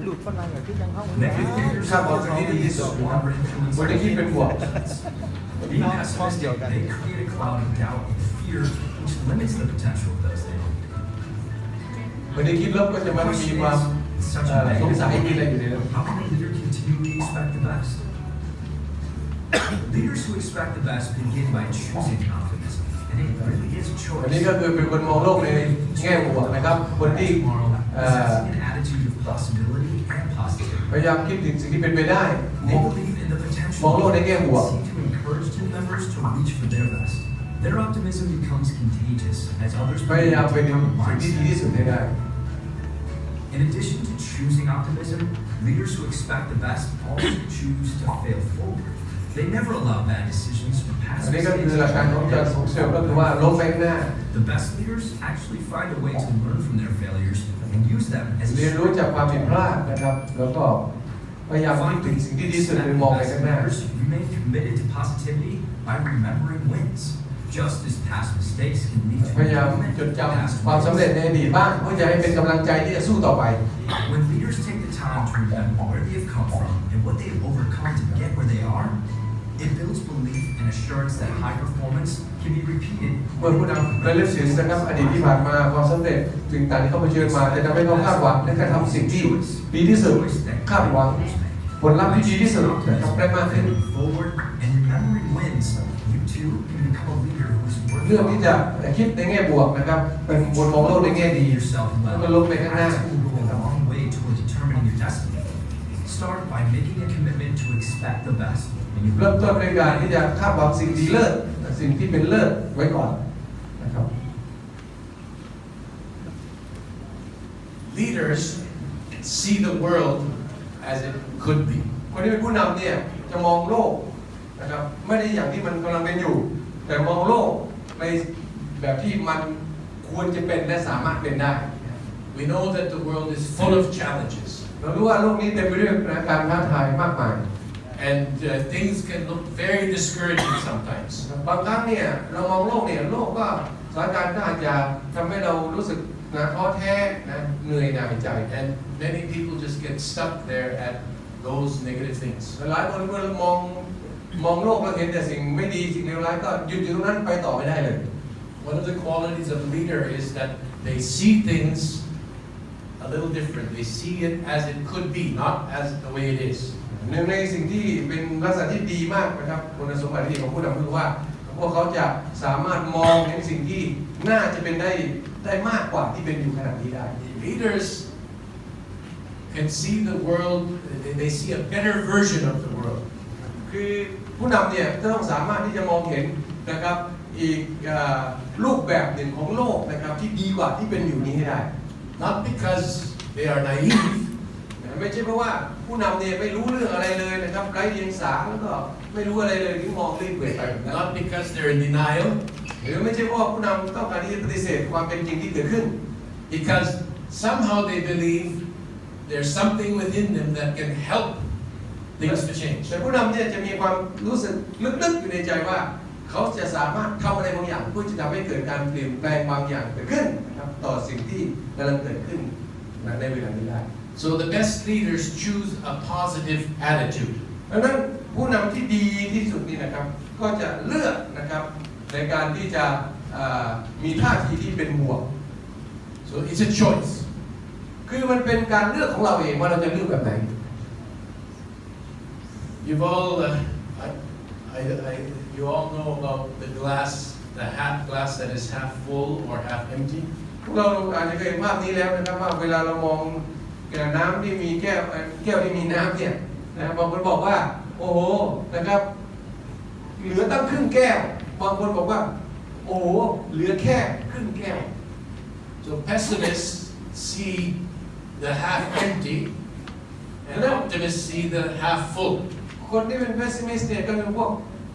หลุดฝรั่งอย่างที่ยังเข้า Negative leaders คาดหวังสิ่งที่ดีที่สุด wander influence คนที่คิดเป็นบวก Being pessimistic, they create a cloud of doubt and fear, which limits the potential of those they lead. คนที่คิดลบก็จะมันมีความสงสัยมีอะไรอยู่ในนั้น How can a leader continually expect the best? Leaders who expect the best begin by choosing optimism, and it really is a อัน choice. นี้ก็คือเป็นคนมองโลกในแง่บวกนะครับคนที่ Tomorrow possessing an attitude of possibility and positivity. พยายามคิดถึงสิ่งที่เป็นไปได้ They believe in the potential มองโลกในแง่บวก and seek to encourage team members to reach for their best. Their optimism becomes contagious as others พยายามเป็น become สิ่งที่ดีที่สุดให้ได้ In addition to choosing optimism, leaders who expect the best also choose to fail forward. They never allow bad decisions or อั past นนี้ก็คือ mistakes หลักการของการส่งเสริมก็คือว่าล้มไปข้างหน้า The best leaders actually find a way to learn from their failures and use them as เรียนรู้จากความผิดพลาดนะครับแล้วก็พยายามคิดถึงสิ่งที่ดีที่สุดคือมองไปข้างหน้า Leaders remain committed to positivity by remembering wins. Just as past mistakes can lead to พยายามจดจำความสำเร็จในอดีตบ้างเพื่อจะให้เป็นกำลังใจที่จะสู้ต่อไป When leaders take the time to remember where they have come from and what they have overcome to get where they are, it builds belief and assurance that high performance can be repeated. เมื่อผู้นำระลึกถึงนะครับอดีตที่ผ่านมาความสำเร็จสิ่งต่างที่เขาเผชิญมาจะทำให้เขาคาดหวังและการทำสิ่งที่ดีที่สุดคาดหวังผลลัพธ์ที่ดีที่สุดนะครับได้มากขึ้น Forward and remembering wins, you too can become a leader who is เรื่องที่จะคิดในแง่บวกนะครับเป็นบนมองโลกในแง่ดีแล้วก็ลุกไปข้างหน้า towards determining your destiny. Start by making a commitment to expect the best. เริ่มต้นในการที่จะคาดหวังสิ่งดีเลิศสิ่งที่เป็นเลิศไว้ก่อนนะครับ Leaders see the world as it could be. คนที่เป็นผู้นำเนี่ยจะมองโลกนะครับไม่ได้อย่างที่มันกำลังเป็นอยู่แต่มองโลกในแบบที่มันควรจะเป็นและสามารถเป็นได้ We know that the world is full of challenges. เรารู้ว่าโลกนี้เต็มไปด้วยการท้าทายมากมาย And things can look very discouraging sometimes. บางครั้งเนี่ยเรามองโลกเนี่ยโลกก็สถานการณ์ก็อาจจะทำให้เรารู้สึกท้อแท้เหนื่อยหน่ายใจ And many people just get stuck there at those negative things. หลายคนเมื่อมองโลกแล้วเห็นแต่สิ่งไม่ดีสิ่งเลวร้ายก็หยุดอยู่ตรงนั้นไปต่อไม่ได้เลย One of the qualities of a leader is that they see things a little different. They see it as it could be, not as the way it is. หนึ่งในสิ่งที่เป็นลักษณะที่ดีมากนะครับคุณสมบัติของผู้นำคือว่าพวกเขาจะสามารถมองเห็นสิ่งที่น่าจะเป็นได้มากกว่าที่เป็นอยู่ขณะนี้ได้ Leaders can see the world, they see a better version of the world. คือผู้นำเนี่ยจะต้องสามารถที่จะมองเห็นนะครับอีกรูปแบบหนึ่งของโลกนะครับที่ดีกว่าที่เป็นอยู่นี้ให้ได้ Not because they are naive, ไม่ใช่เพราะว่าผู้นำเนี่ยไม่รู้เรื่องอะไรเลยนะครับไร้เดียงสาแล้วก็ไม่รู้อะไรเลยที่มองเรื่อยเปื่อยไป not because they're in denial, หรือไม่ใช่เพราะผู้นำต้องการที่จะปฏิเสธความเป็นจริงที่เกิดขึ้น because somehow they believe there's something within them that can help things to change. แต่ผู้นำเนี่ยจะมีความรู้สึกลึกๆอยู่ในใจว่าเขาจะสามารถทำอะไรบางอย่างเพื่อจะทำให้เกิดการเปลี่ยนแปลงบางอย่างเกิดขึ้นนะครับต่อสิ่งที่กำลังเกิดขึ้นในเวลานี้ได้ So the best leaders choose a positive attitude. ดังนั้นผู้นำที่ดีที่สุดนี่นะครับก็จะเลือกนะครับในการที่จะมีท่าทีที่เป็นบวก So it's a choice. คือมันเป็นการเลือกของเราเองว่าเราจะเลือกแบบไหน You've all, you all know about the glass, the half glass that is half full or half empty. พวกเราอาจจะเคยเห็นภาพนี้แล้วนะครับว่าเวลาเรามองน้ำที่มีแก้วที่มีน้ำเนี่ยนะบางคนบอกว่าโอ้โหนะครับเหลือตั้งครึ่งแก้วบางคนบอกว่าโอ้โหเหลือแค่ครึ่งแก้ว So pessimists see the half empty, and optimists see the half full. คนที่เป็นเพสซิมิสต์เนี่ยก็เป็นพวก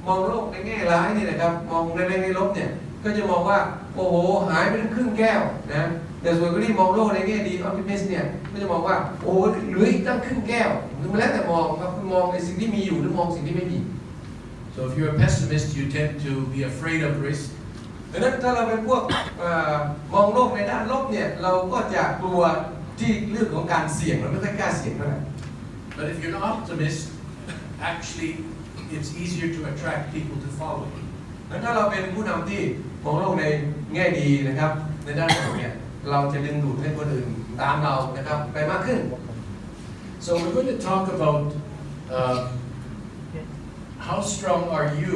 มองโลกในแง่ร้ายเนี่ยนะครับมองในลบเนี่ยก็จะมองว่าโอ้โหหายไปถึงครึ่งแก้วนะแต่ส่วนคนที่มองโลกในแง่ดีออพติมิสต์เนี่ยก็จะมองว่าโอ้โหเหลืออีกตั้งครึ่งแก้วคือมันแล้วแต่มองครับคือมองในสิ่งที่มีอยู่หรือมองสิ่งที่ไม่มี So if you're a pessimist, you tend to be afraid of risk. ดังนั้นถ้าเราเป็นพวกมองโลกในด้านลบเนี่ยเราก็จะกลัวที่เรื่องของการเสี่ยงเราไม่ค่อยกล้าเสี่ยงเท่าไหร่ But if you're an optimist, actually it's easier to attract people to follow you. ถ้าเราเป็นผู้นำที่มองโลกในแง่ดีนะครับในด้านบวกเนี่ยเราจะดึงดูดให้คนอื่นตามเรานะครับไปมากขึ้น So we're going to talk about how strong are you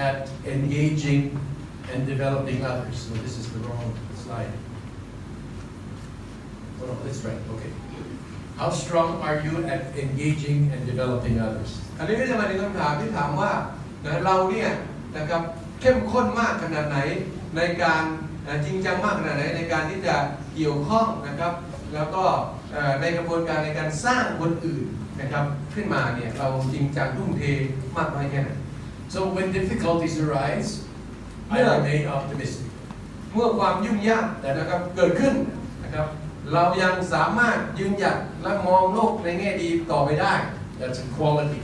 at engaging and developing others. So this is the wrong slide. Oh no, that's right. Okay. How strong are you at engaging and developing others? อันนี้ก็จะมาถึงคำถามที่ถามว่าเราเนี่ยนะครับเข้มข้นมากขนาดไหนในการจริงจังมากขนาดไหนในการที่จะเกี่ยวข้องนะครับแล้วก็ในกระบวนการในการสร้างคนอื่นนะครับขึ้นมาเนี่ยเราจริงจังทุ่มเทมากน้อยแค่ไหน So when difficulties arise, I remain optimistic. เมื่อความยุ่งยากนะครับเกิดขึ้นนะครับเรายังสามารถยืนหยัดและมองโลกในแง่ดีต่อไปได้ That's a quality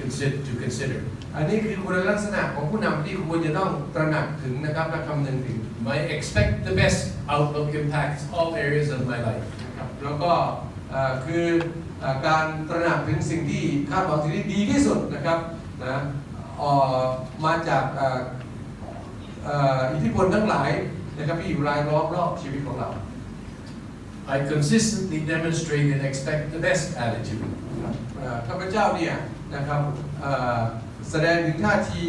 to consider. อันนี้คือคุณลักษณะของผู้นำที่ควรจะต้องตระหนักถึงนะครับและคำนึงถึง I expect the best outlook impacts all areas of my life. แล้วก็คือการตระหนักถึงสิ่งที่คาดหวังสิ่งที่ดีที่สุดนะครับนะมาจากอิทธิพลทั้งหลายนะครับที่อยู่รายล้อมรอบชีวิตของเรา I consistently demonstrate and expect the best attitude. ข้าพเจ้าเนี่ยนะครับแสดงถึงท่าที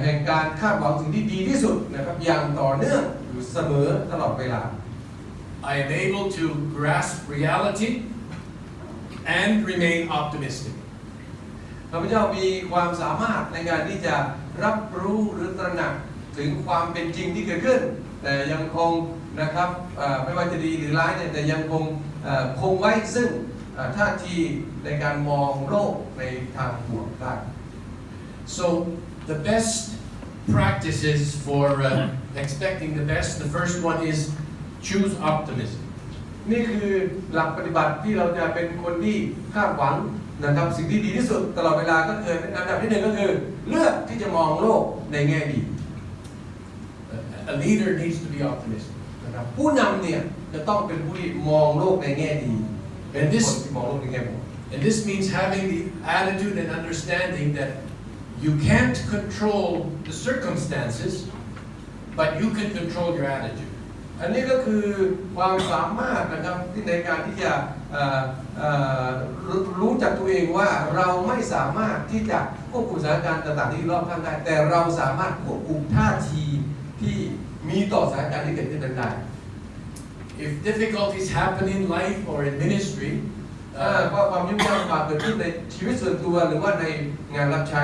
แห่งการคาดหวังสิ่งที่ดีที่สุดนะครับอย่างต่อเนื่องอยู่เสมอตลอดเวลา I am able to grasp reality and remain optimistic. ข้าพเจ้ามีความสามารถในการที่จะรับรู้หรือตระหนักถึงความเป็นจริงที่เกิดขึ้นแต่ยังคงนะครับไม่ว่าจะดีหรือร้ายแต่ยังคงไว้ซึ่งท่าทีในการมองโลกในทางบวกได้ So the best practices for expecting the best, the first one is choose optimism. นี่คือหลักปฏิบัติที่เราจะเป็นคนที่คาดหวังนะครับสิ่งที่ดีที่สุดตลอดเวลาก็คืออันดับที่หนึ่งก็คือเลือกที่จะมองโลกในแง่ดี A leader needs to be optimistic. นะครับผู้นำเนี่ยจะต้องเป็นผู้ที่มองโลกในแง่ดีเป็นคนที่มองโลกในแง่บวก And this means having the attitude and understanding that you can't control the circumstances, but you can control your attitude. อันนี้ก็คือความสามารถนะครับที่ในการที่จะรู้จักตัวเองว่าเราไม่สามารถที่จะควบคุมสถานการณ์ต่างๆที่รอบข้างได้แต่เราสามารถควบคุมท่าทีที่มีต่อสถานการณ์ที่เกิดขึ้นนั้นได้ If difficulties happen in life or in ministry, ว่าความยุ่งยากลำบากเกิดขึ้นในชีวิตส่วนตัวหรือว่าในงานรับใช้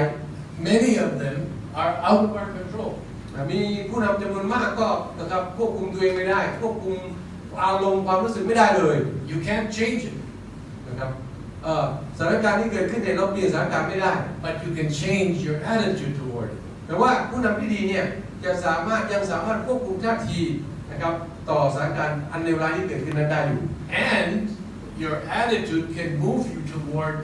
many of them are out of our control. มีผู้นำจำนวนมากก็นะครับควบคุมตัวเองไม่ได้ควบคุมอารมณ์ความรู้สึกไม่ได้เลย You can't change it. นะครับสถานการณ์ที่เกิดขึ้นเนี่ยเราเปลี่ยนสถานการณ์ไม่ได้ But you can change your attitude toward it. แต่ว่าผู้นำที่ดีเนี่ยยังสามารถควบคุมท่าทีนะครับต่อสถานการณ์อันเลวร้ายที่เกิดขึ้นนั้นได้อยู่ And your attitude can move you toward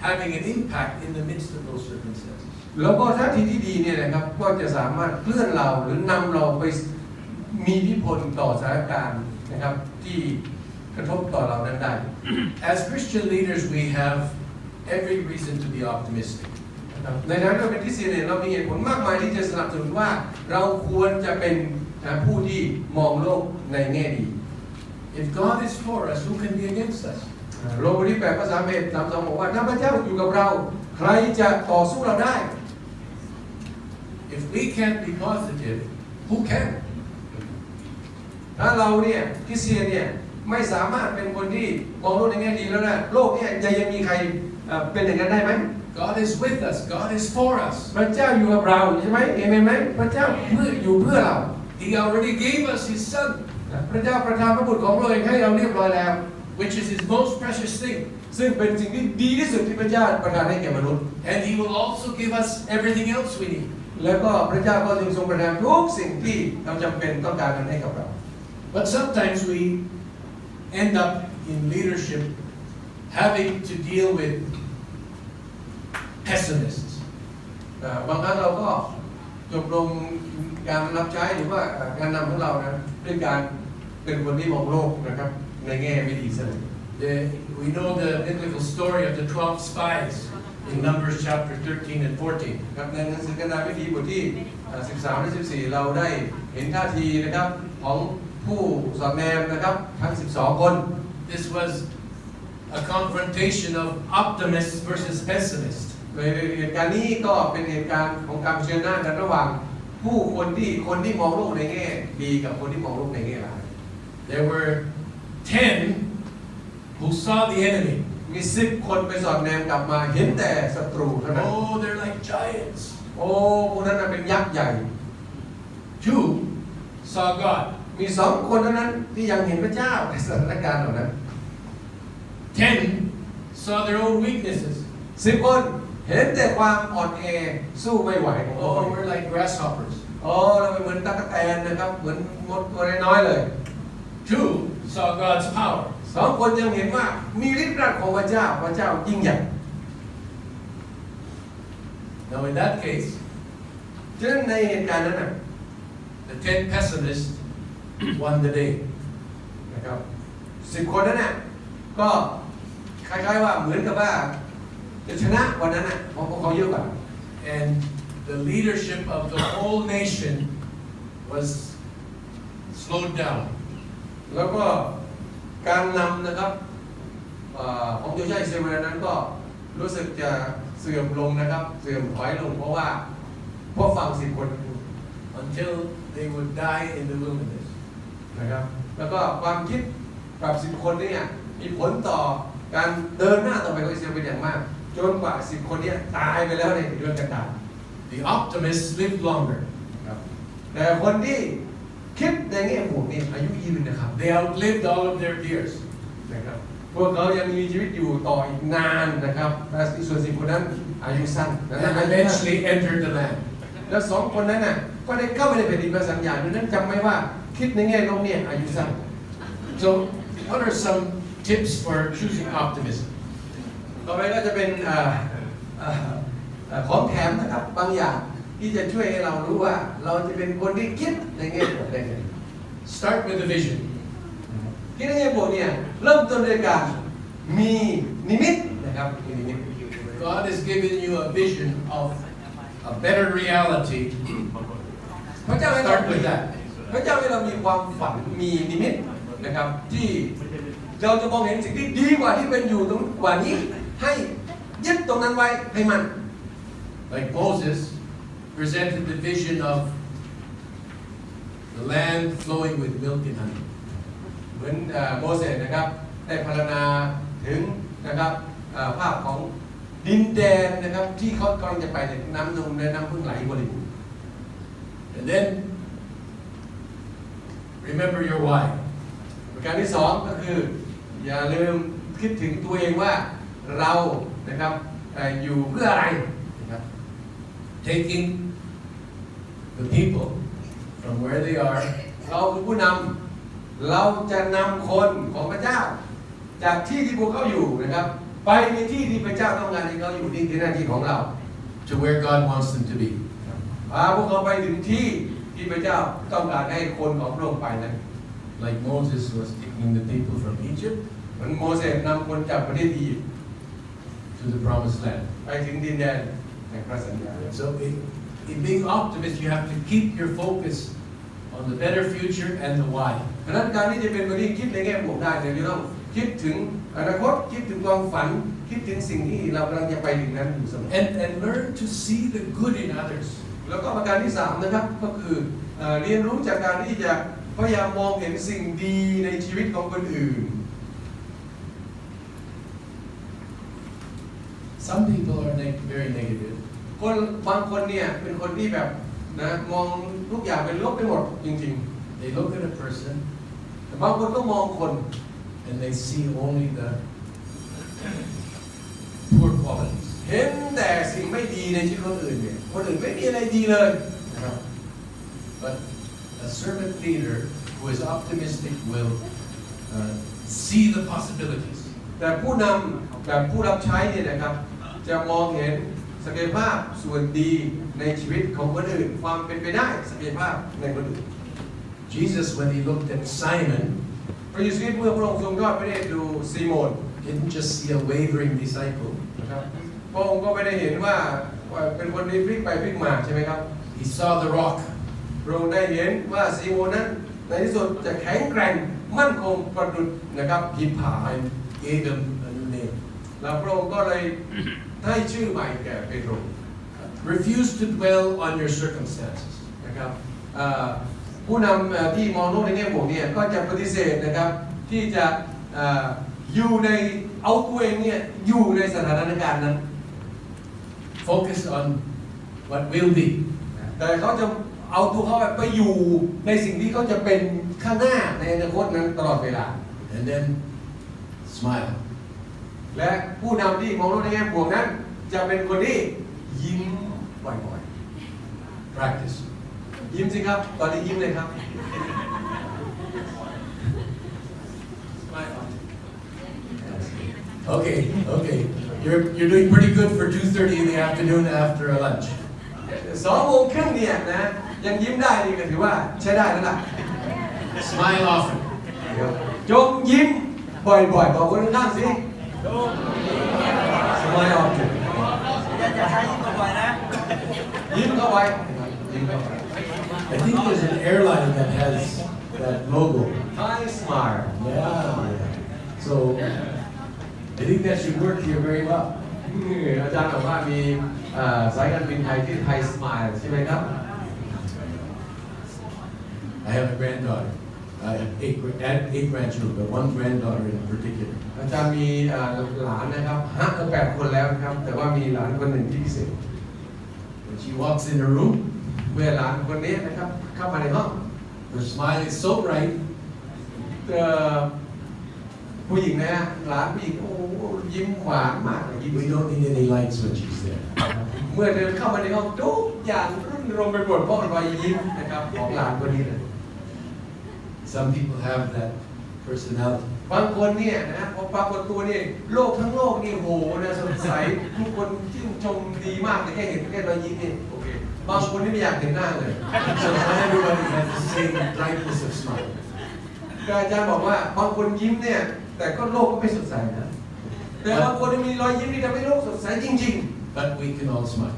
having an impact in the midst of those circumstances. แล้วก็ท่าทีที่ดีเนี่ยนะครับก็จะสามารถเคลื่อนเราหรือนำเราไปมีอิทธิพลต่อสถานการณ์นะครับที่กระทบต่อเรานั้นได้ As Christian leaders, we have every reason to be optimistic. ในนั้นเราเป็นคริสเตียนเนี่ยเรามีเหตุผลมากมายที่จะสนับสนุนว่าเราควรจะเป็นผู้ที่มองโลกในแง่ดี If God is for us, who can be against us? โรมบทที่8 ภาษาเมธ 3:2 บอกว่าถ้าพระเจ้าอยู่กับเราใครจะต่อสู้เราได้ If we can't be positive, who can? ถ้าเราเนี่ยคริสเตียนเนี่ยไม่สามารถเป็นคนที่มองโลกในแง่ดีแล้วนะโลกเนี่ยจะยังมีใครเป็นอย่างนั้นได้ไหม God is with us. God is for us. พระเจ้าอยู่กับเราใช่ไหมเอเมนไหมพระเจ้าอยู่เพื่อเรา He already gave us His Son, พระเจ้าประทานพระบุตรของพระองค์ให้เราเรียบร้อยแล้ว which is His most precious thing. ซึ่งเป็นสิ่งที่ดีที่สุดที่พระเจ้าประทานให้แก่มนุษย์ And He will also give us everything else we need. แล้วก็พระเจ้าก็ยังทรงประทานทุกสิ่งที่เราจำเป็นต้องการนั้นให้กับเรา But sometimes we end up in leadership having to deal with pessimists. บางครั้งเราก็จบลงการรับใช้หรือว่าการนำของเรานะด้วยการเป็นคนที่มองโลกนะครับในแง่ไม่ดีเสมอ We know the biblical story of the 12 spies in Numbers chapter 13 and 14. ครับในหนังสือกันดารวิถีบทที่13และ14เราได้เห็นท่าทีนะครับของผู้สอดแนมนะครับทั้ง12คน This was a confrontation of optimists versus pessimists. ในเหตุการณ์นี้ก็เป็นเหตุการณ์ของการเผชิญหน้ากันระหว่างคนที่มองโลกในแง่ดีกับคนที่มองโลกในแง่ร้าย There were 10 who saw the enemy. มี10 คนไปสอดแนมกลับมาเห็นแต่ศัตรูเท่านั้น Oh, they're like giants. โอ้พวกนั้นเป็นยักษ์ใหญ่ 2 saw God. มี2 คนเท่านั้นที่ยังเห็นพระเจ้าในสถานการณ์เหล่านั้น 10 saw their own weaknesses. 10 คนเห็นแต่ความอ่อนแอสู้ไม่ไหวของเขา Oh, we're like grasshoppers. เราเป็นเหมือนตั๊กแตนนะครับเหมือนมดตัวน้อยๆเลย 2 saw God's power. 2 คนยังเห็นว่ามีฤทธิ์อำนาจของพระเจ้ายิ่งใหญ่ Now in that case, ฉะนั้นในเหตุการณ์นั้น the 10 pessimists won the day. นะครับ10 คนนั้นน่ะก็คล้ายๆว่าเหมือนกับว่าจะชนะวันนั้นน่ะเพราะพวกเขาเยอะกว่า And the leadership of the whole nation was slowed down. แล้วก็การนำนะครับของโยชัยเซเวนั้นก็รู้สึกจะเสื่อมลงนะครับเสื่อมถอยลงเพราะว่าพวกฝั่ง10 คน Until they would die in the wilderness. นะครับแล้วก็ความคิดกับ10 คนนี้มีผลต่อการเดินหน้าต่อไปของอิสราเอลเป็นอย่างมากจนกว่า10 คนนี้ตายไปแล้วในเดือนกันดาร The optimists lived longer. ครับแต่คนที่คิดในแง่บวกนี่อายุยืนนะครับ They outlived all of their peers. นะครับพวกเขายังมีชีวิตอยู่ต่ออีกนานนะครับแต่ส่วน10 คนนั้นอายุสั้น And eventually entered the land. แล้ว 2 คนนั้นน่ะก็ได้เข้าไปในแผ่นดินพระสัญญาดังนั้นจำไว้ว่าคิดในแง่ลบเนี่ยอายุสั้น So what are some tips for choosing optimism? ต่อไปก็จะเป็นของแถมนะครับบางอย่างที่จะช่วยให้เรารู้ว่าเราจะเป็นคนที่คิดในแง่บวกได้ไง Start with a vision. คิดในแง่บวกเนี่ยเริ่มต้นด้วยการมีนิมิตนะครับมีนิมิต God has given you a vision of a better reality. พระเจ้าให้เรา Start with that. พระเจ้าให้เรามีความฝันมีนิมิตนะครับที่เราจะมองเห็นสิ่งที่ดีกว่าที่เป็นอยู่ตรงกว่านี้ให้ยึดตรงนั้นไว้ให้มัน Like Moses presented the vision of the land flowing with milk and honey. เหมือนโมเสสนะครับได้พรรณนาถึงนะครับภาพของดินแดนนะครับที่เขากำลังจะไปในน้ำนมและน้ำพึ่งไหลบริบูรณ์ And then remember your why. ประการที่2ก็คืออย่าลืมคิดถึงตัวเองว่าเรานะครับอยู่เพื่ออะไรนะครับ Taking the people from where they are เราคือผู้นำเราจะนำคนของพระเจ้าจากที่ที่พวกเขาอยู่นะครับไปในที่ที่พระเจ้าต้องการให้เขาอยู่นี่คือหน้าที่ของเรา to where God wants them to be. พาพวกเขาไปถึงที่ที่พระเจ้าต้องการให้คนของพระองค์ไปนั้น Like Moses was taking the people from Egypt เหมือนโมเสสนำคนจากประเทศอียิปต์ to the promised land. ไปถึงดินแดนแห่งพระสัญญา So in being optimist, you have to keep your focus on the better future and the why. เพราะนั้นการที่จะเป็นคนที่คิดในแง่บวกได้เนี่ยเราต้องคิดถึงอนาคตคิดถึงความฝันคิดถึงสิ่งที่เรากำลังจะไปถึงนั้นอยู่เสมอ And learn to see the good in others. แล้วก็ประการที่3นะครับก็คือเรียนรู้จากการที่จะพยายามมองเห็นสิ่งดีในชีวิตของคนอื่น Some people are very negative. คนบางคนเนี่ยเป็นคนที่แบบนะมองทุกอย่างเป็นลบไปหมดจริง They look at a person ๆแต่บางคนก็มองคน and they see only the poor qualities. เห็นแต่สิ่งไม่ดีในชีวิตคนอื่นเนี่ยคนอื่นไม่มีอะไรดีเลยนะครับ But a servant leader who is optimistic will see the possibilities. แต่ผู้นำแบบผู้รับใช้เนี่ยนะครับจะมองเห็นศักยภาพส่วนดีในชีวิตของคนอื่นความเป็นไปได้ศักยภาพในคนอื่น Jesus, when he looked at Simon, พระเยซูคริสต์เมื่อพระองค์ทรงทอดพระเนตรดูซีโมน didn't just see a wavering disciple. นะครับพระองค์ก็ไม่ได้เห็นว่าเป็นคนที่พลิกไปพลิกมาใช่ไหมครับ He saw the rock. พระองค์ได้เห็นว่าซีโมนนั้นในที่สุดจะแข็งแกร่งมั่นคงประดุจนะครับหินผา And gave him a new name. แล้วพระองค์ก็เลยให้ชื่อใหม่แก่เปโตร Refuse to dwell on your circumstances. นะครับผู้นำที่มองโลกในแง่บวกเนี่ยก็จะปฏิเสธนะครับที่จะอยู่ในเอาตัวเองเนี่ยอยู่ในสถานการณ์นั้น Focus on what will be. แต่เขาจะเอาตัวเขาไปอยู่ในสิ่งที่เขาจะเป็นข้างหน้าในอนาคตนั้นตลอดเวลา And then smile. และผู้นำที่มองโลกในแง่บวกนั้นจะเป็นคนที่ยิ้มบ่อย Practice. ๆยิ้มสิครับตอนนี้ยิ้มเลยครับ Okay. You're doing pretty good for 2:30 in the afternoon after a lunch. 2:30เนี่ยนะยังยิ้มได้นี่ก็ถือว่าใช้ได้แล้วล่ะ Smile often. จงยิ้มบ่อยๆบอกคนข้างๆสิ Smile often อย่าใช้ยิ้มบ่อยๆนะ ยิ้มเข้าไว้ I think there's an airline that has that logo. Hi smile Yeah. So I think that should work here very well. อาจารย์บอกว่ามีสายการบินไทยที่ไทยสมายใช่ไหมครับ I have a granddaughter. I have eight grandchildren, but one granddaughter in particular. อาจารย์มีหลานนะครับ8 คนแล้วครับแต่ว่ามีหลานคนหนึ่งที่พิเศษ When she walks in her room, เมื่อหลานคนนี้นะครับเข้ามาในห้อง her smile is so bright. ผู้หญิงนะฮะหลานผู้หญิงโอ้ยิ้มหวานมากเลยยิ้ม We don't need any lights when she's there. เมื่อเดินเข้ามาในห้องทุกอย่างรื่นรมไปหมดเพราะรอยยิ้มนะครับของหลานคนนี้นะ Some people have that personality. บางคนเนี่ยนะพอปรากฏตัวนี่โลกทั้งโลกนี่โหนะสดใสทุกคนชื่นชมดีมากแต่แค่เห็นแค่รอยยิ้มนี่โอเคบางคนนี่ไม่อยากเห็นหน้าเลย So not everybody has the same brightness of smile. อาจารย์บอกว่าบางคนยิ้มเนี่ยแต่ก็โลกก็ไม่สดใสนะแต่บางคนมีรอยยิ้มที่ทำให้โลกสดใสจริงๆ But we can all smile.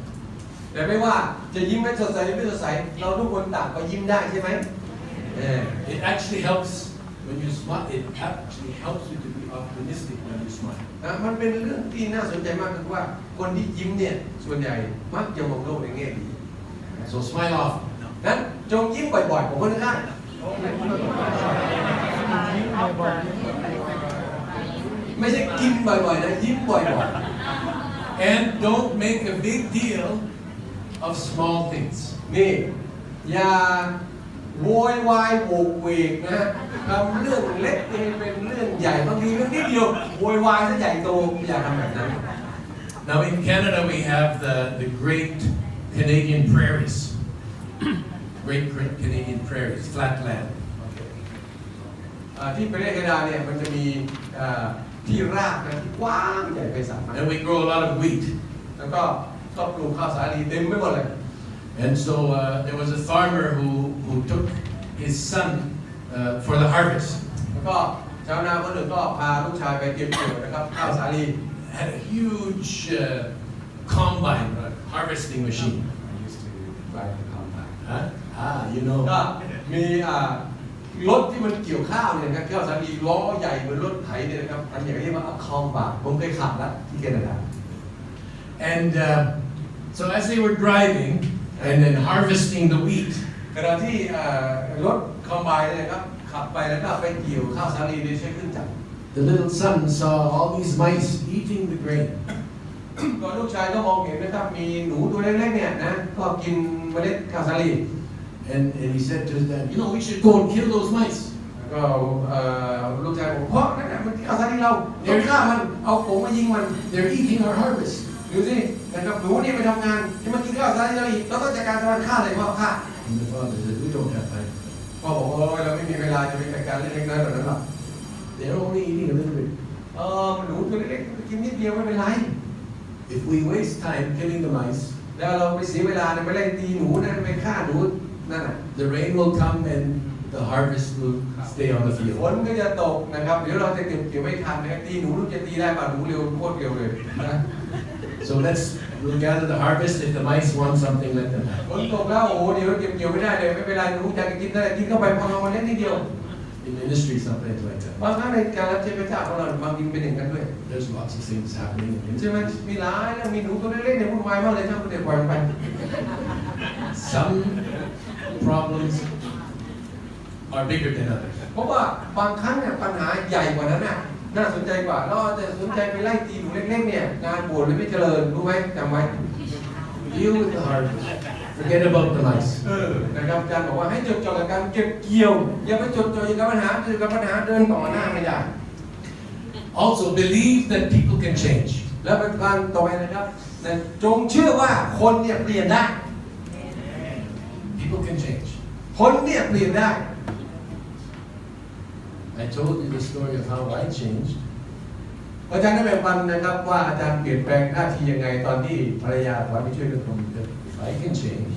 แต่ไม่ว่าจะยิ้มไม่สดใสหรือไม่สดใสเราทุกคนต่างก็ยิ้มได้ใช่ไหม It actually helps when you smile. It actually helps you to be optimistic when you smile. นะมันเป็นเรื่องที่น่าสนใจมากคือว่าคนที่ยิ้มเนี่ยส่วนใหญ่มักจะมองโลกในแง่ดี So smile often. นั้นจงยิ้มบ่อยๆของคนข้างไม่ใช่กินบ่อยๆนะยิ้มบ่อยๆ And don't make a big deal of small things. นี่อย่าโวยวายโวกเวกนะทำเรื่องเล็กให้เป็นเรื่องใหญ่บางทีเรื่องนิดเดียวโวยวายซะใหญ่โตอย่าทำแบบนั้น Now in Canada we have the great Canadian prairies. Great Canadian prairies, flat land. ที่ประเทศแคนาดาเนี่ยมันจะมีที่ราบนะที่กว้างใหญ่ไพศาล And we grow a lot of wheat. แล้วก็ปลูกข้าวสาลีเต็มไปหมดเลย And so there was a farmer who took his son for the harvest. แล้วก็ชาวนาคนหนึ่งก็พาลูกชายไปเก็บเกี่ยวนะครับข้าวสาลี Had a huge combine, harvesting machine. Huh? You know. ก็มีรถที่มันเกี่ยวข้าวเนี่ยนะครับข้าวสาลีล้อใหญ่เหมือนรถไถเนี่ยนะครับอันอย่างเรียกว่าคอมบาผมเคยขับแล้วที่แคนาดา And so as they were driving and then harvesting the wheat, ขณะที่รถคอมไบน์เนี่ยครับขับไปแล้วก็ไปเกี่ยวข้าวสาลีโดยใช้เครื่องจักร the little son saw all these mice eating the grain. ก็ลูกชายก็มองเห็นนะครับมีหนูตัวเล็กๆเนี่ยนะก็กินเมล็ดข้าวสาลี And he said to his dad, you know, we should go and kill those mice. ก็ลูกชายบอกเพราะนั่นแหละมันข้าวสาลีเราเดี๋ยวฆ่ามันเอาผงมายิงมัน They're eating our harvest. ดูสินะครับหนูนี่ไปทำงานจะมากินข้าวสาลีเราอีกแล้วก็จัดการฆ่าเลยพ่อฆ่า And the father said, we don't have time. พ่อบอกว่าเราไม่มีเวลาจะไปจัดการเรื่องนั้นหรอกนะครับ They're only eating a little bit. หนูตัวเล็กๆกินนิดเดียวไม่เป็นไร If we waste time killing the mice, แล้วเราไปเสียเวลาไปไล่ตีหนูนั่นไปฆ่าหนูนั่นน่ะ the rain will come and the harvest will stay on the ฝ field. นก็จะตกนะครับเดี๋ยวเราจะเก็บไม่ทันนะครับตีหนูจะตีได้ป่ะหนูเร็วโคตรเร็วเลยนะ So we'll gather the harvest. If the mice want something, let them have ฝนตกแล้วโอ้โหเดี๋ยวเก็บเกี่ยวไม่ได้เลยไม่เป็นไรหนูอยากกินได้กินเข้าไปพอเรามาเล่นนิดเดียว it. In ministry, something like that. บางครั้งในการรับใช้พระเจ้าของเราบางทีเป็นอย่างนั้นด้วย There's lots of things happening in ใช่ไหม ministry. มีหลายเรื่องมีหนูตัวเล็กๆเนี่ยวุ่นวายมากเลยถ้าคุณเด็กปล่อยมันไป Some problems are bigger than others. เพราะว่าบางครั้งเนี่ยปัญหาใหญ่กว่านั้นน่ะน่าสนใจกว่าเราจะสนใจไปไล่ตีหนูเล็กๆเนี่ยงานโบสถ์ไม่เจริญรู้ไหมจำไว้ Deal with the harvest. Forget about the mice. นะครับอาจารย์บอกว่าให้จดจ่อกับการเก็บเกี่ยวอย่าไปจดจ่ออยู่กับปัญหาอยู่กับปัญหาเดินต่อหน้าไม่ได้ Also, believe that people can change. แล้วเป็นการต่อไปนะครับจงเชื่อว่าคนเนี่ยเปลี่ยนได้ People can change. คนเนี่ยเปลี่ยนได้ I told you the story of how I changed. อาจารย์ได้แบ่งปันนะครับว่าอาจารย์เปลี่ยนแปลงท่าทียังไงตอนที่ภรรยาขอให้ไปช่วยเรื่องคอมพิวเตอร์ I can change.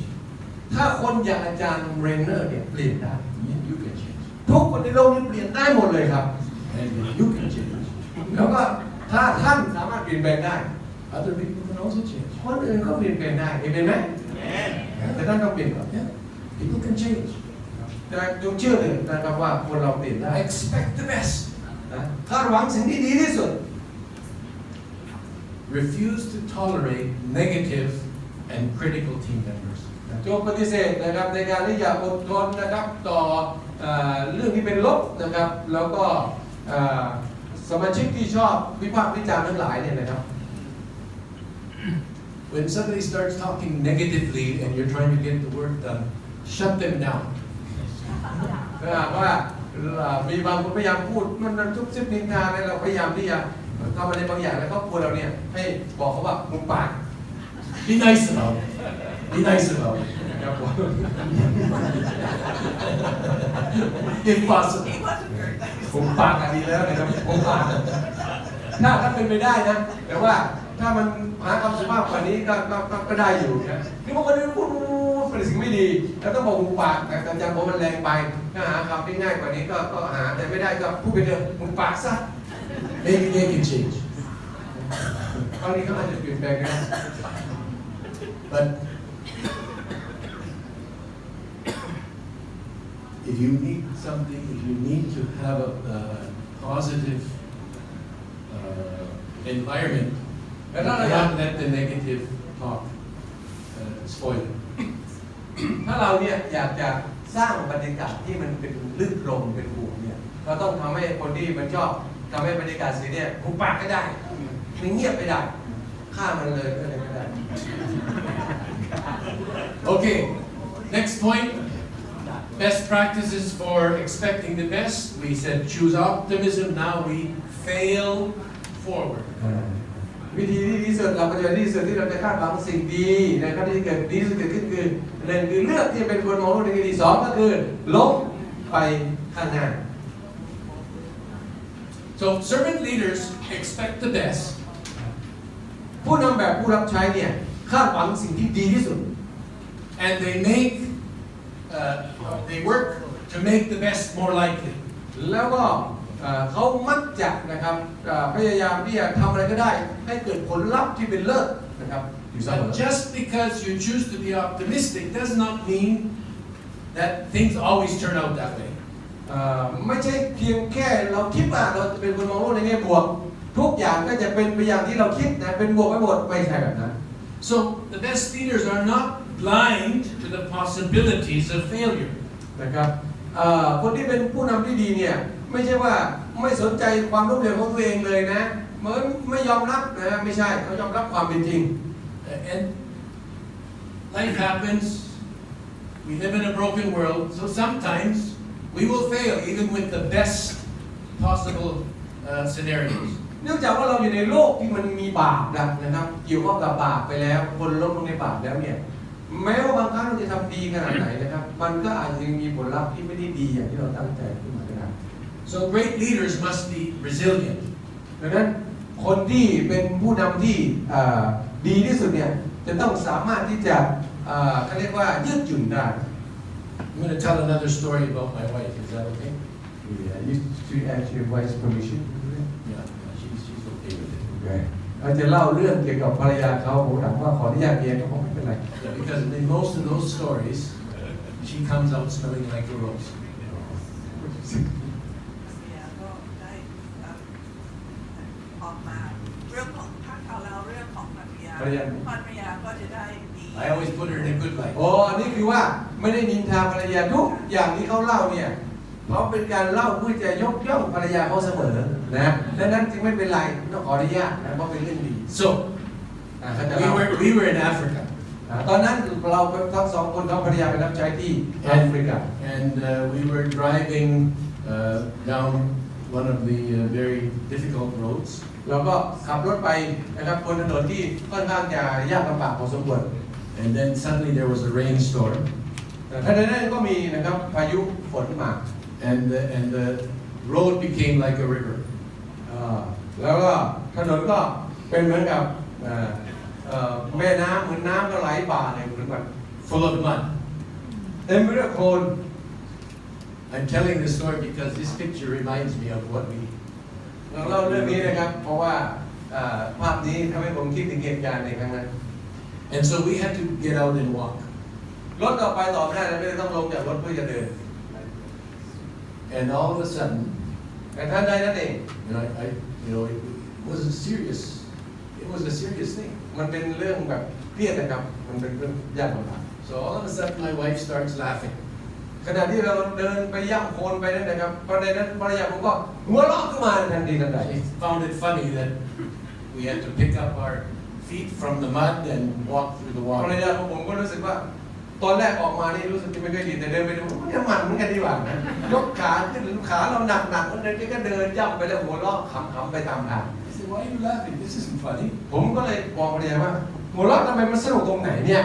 ถ้าคนอย่างอาจารย์เรนเนอร์เนี่ยเปลี่ยนได้ You can change. ทุกคนในโลกนี้เปลี่ยนได้หมดเลยครับ And you can change. แล้วก็ถ้าท่านสามารถเปลี่ยนแปลงได้ Other people can also change. คนอื่นก็เปลี่ยนแปลงได้เห็นไหมแต่ท่านต้องเปลี่ยนก่อน Yeah. People can change. แต่จงเชื่อเลยนะครับว่าคนเราเปลี่ยนได้ Expect the best. นะคาดหวังสิ่งที่ดีที่สุด Refuse to tolerate negative and critical team members. จงปฏิเสธนะครับในการที่จะอดทนนะครับต่อเรื่องที่เป็นลบนะครับแล้วก็สมาชิกที่ชอบวิพากษ์วิจารณ์ทั้งหลายเนี่ยนะครับ When somebody starts talking negatively and you're trying to get the work done, shut them down. ถ้าหากว่ามีบางคนพยายามพูดมันทุบซิบนินทาอะไรเราพยายามที่จะทำอะไรบางอย่างแล้วครอบครัวเราเนี่ยให้บอกเขาว่ามุมปาก Be nice about it. Be nice about it. ครับผม If possible. ผมปากดีแล้วนะครับผมปากถ้าเป็นไปได้นะแต่ว่าถ้ามันหาคำสุภาพกว่านี้ก็ได้อยู่นะนี่บางคนพูดเป็นสิ่งไม่ดีแล้วต้องบอกมุมปากแต่อาจารย์บอกมันแรงไปถ้าหาคำที่ง่ายกว่านี้ก็หาแต่ไม่ได้ก็พูดไปเถอะมุมปากซะ Maybe they can change. ตอนนี้เขาอาจจะเปลี่ยนแปลงนะ But if you need something, if you need to have a positive environment, do not let the negative talk spoil it. ถ้าเราเนี่ยอยากจะสร้างบรรยากาศที่มันเป็นลื่นลมเป็นบวกเนี่ยเราต้องทำให้คนที่มันชอบทำให้บรรยากาศสีเนี่ยหุบปากก็ได้ไม่เงียบไปได้ฆ่ามันเลยอะไรก็ได้ Okay, next point. Best practices for expecting the best. We said choose optimism. Now we fail forward. วิธีที่ดีที่สุดเราปฏิบัติที่ดีที่สุดที่เราจะคาดหวังสิ่งดีนะครับที่เกิดดีที่สุดเกิดขึ้นคือหนึ่งคือเลือกที่จะเป็นคนมองโลกในแง่ดีสองก็คือล้มไปข้างหน้า So servant leaders expect the best. ผู้นำแบบผู้รับใช้เนี่ยคาดหวังสิ่งที่ดีที่สุด And they work to make the best more likely. แล้วก็เขามักจะนะครับพยายามที่จะทำอะไรก็ได้ให้เกิดผลลัพธ์ที่เป็นเลิศนะครับ But just because you choose to be optimistic does not mean that things always turn out that way. ไม่ใช่เพียงแค่เราคิดว่าเราจะเป็นคนมองโลกในแง่บวกทุกอย่างก็จะเป็นไปอย่างที่เราคิดนะเป็นบวกไปหมดไม่ใช่แบบนั้น So the best leaders are not blind to the possibilities of failure. นะครับคนที่เป็นผู้นำที่ดีเนี่ยไม่ใช่ว่าไม่สนใจความล้มเหลวของตัวเองเลยนะเหมือนไม่ยอมรับนะไม่ใช่เขายอมรับความเป็นจริง And life happens. We live in a broken world, so sometimes we will fail even with the best possible scenarios. เนื่องจากว่าเราอยู่ในโลกที่มันมีบาปนะครับเกี่ยวข้องกับบาปไปแล้วคนล้มลงในบาปแล้วเนี่ยแม้ว่าบางครั้งเราจะทำดีขนาดไหนนะครับมันก็อาจจะมีผลลัพธ์ที่ไม่ได้ดีอย่างที่เราตั้งใจขึ้นมาก็ได้ So great leaders must be resilient. ดังนั้นคนที่เป็นผู้นำที่ดีที่สุดเนี่ยจะต้องสามารถที่จะเขาเรียกว่ายืดหยุ่นได้ I'm going to tell another story about my wife. Is that okay? Yeah, you ask your wife's permission. Yeah, she's okay with it. Okay. เราจะเล่าเรื่องเกี่ยวกับภรรยาเขาผมถามว่าขออนุญาตเมียก็คงไม่เป็นไร Yeah, because in most of those stories, she comes out smelling like a rose. ออกมาเรื่องของถ้าเขาเล่าเรื่องของภรรยาก็จะได้ดี I always put her in a good light. อ๋ออันนี้คือว่าไม่ได้นินทาภรรยาทุกอย่างที่เขาเล่าเนี่ยเขาเป็นการเล่าเพื่อจะยกย่องภรรยาเขาเสมอนะดังนั้นจึงไม่เป็นไรต้องขออนุญาตนะเพราะเป็นเรื่องดี So, we were in Africa. ตอนนั้นเราทั้งสองคนเขาภรรยาไปรับใช้ที่แอฟริกา And we were driving down one of the very difficult roads. เราก็ขับรถไปนะครับบนถนนที่ค่อนข้างจะยากลำบากพอสมควร And then suddenly there was a rainstorm. แต่ทันใดนั้นก็มีนะครับพายุฝนมา And the road became like a river. แล้วก็ถนนก็เป็นเหมือนกับแม่น้ำเหมือนน้ำก็ไหลบ่าเลยเหมือนแบบ full of mud. เต็มไปด้วยโคลน I'm telling this story because this picture reminds me of what we. เราเล่าเรื่องนี้นะครับเพราะว่าภาพนี้ทำให้ผมคิดถึงเหตุการณ์ในครั้งนั้น And so we had to get out and walk. รถต่อไปต่อไม่ได้เราไม่ได้ต้องลงจากรถเพื่อจะเดิน And all of a sudden, แต่ท่านใดนั่นเอง it was a serious thing. มันเป็นเรื่องแบบเครียดนะครับมันเป็นเรื่องยากลำบาก So all of a sudden my wife starts laughing. ขณะที่เราเดินไปย่ำโคลนไปนั่นนะครับประเด็นนั้นภรรยาผมก็หัวเราะขึ้นมาทันทีทันใด She found it funny that we had to pick up our feet from the mud and walk through the ภรร water. ยาของผมก็รู้สึกว่าตอนแรกออกมานี่รู้สึกจะไม่ค่อยดีแต่เดินไปดูมันจะมันเหมือนกันดีกว่านะยกขาขึ้นขาเราหนักๆมันเดินก็เดินย่ำไปแล้วหัวเราะขำๆไปตามทาง He said, "Why are you laughing? This isn't funny. ผมก็เลยบอกภรรยาว่าหัวเราะทำไมมันสนุกตรงไหนเนี่ย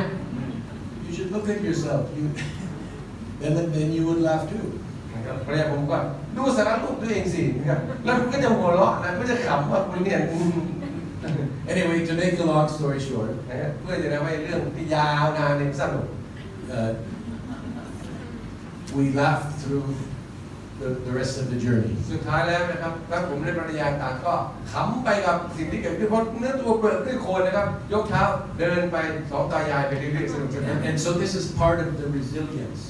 You should look at yourself. Then you would laugh too." นะครับภรรยาผมก็ดูสารรูปตัวเองสินะครับแล้วคุณก็จะหัวเราะนะก็จะขำว่าคุณเนี่ย Anyway, to make a long story short, เพื่อจะทำให้เรื่องที่ยาวนานเนี่ยสนุก we laughed through the rest of the journey. สุดท้ายแล้วนะครับทั้งผมและภรรยาต่างก็ขำไปกับสิ่งที่เกิดขึ้นเพราะเนื้อตัวเปลือกด้วยโคลนนะครับยกเท้าเดินไปสองตายายไปเรื่อยๆสนุกสนาน And so this is part of the resilience.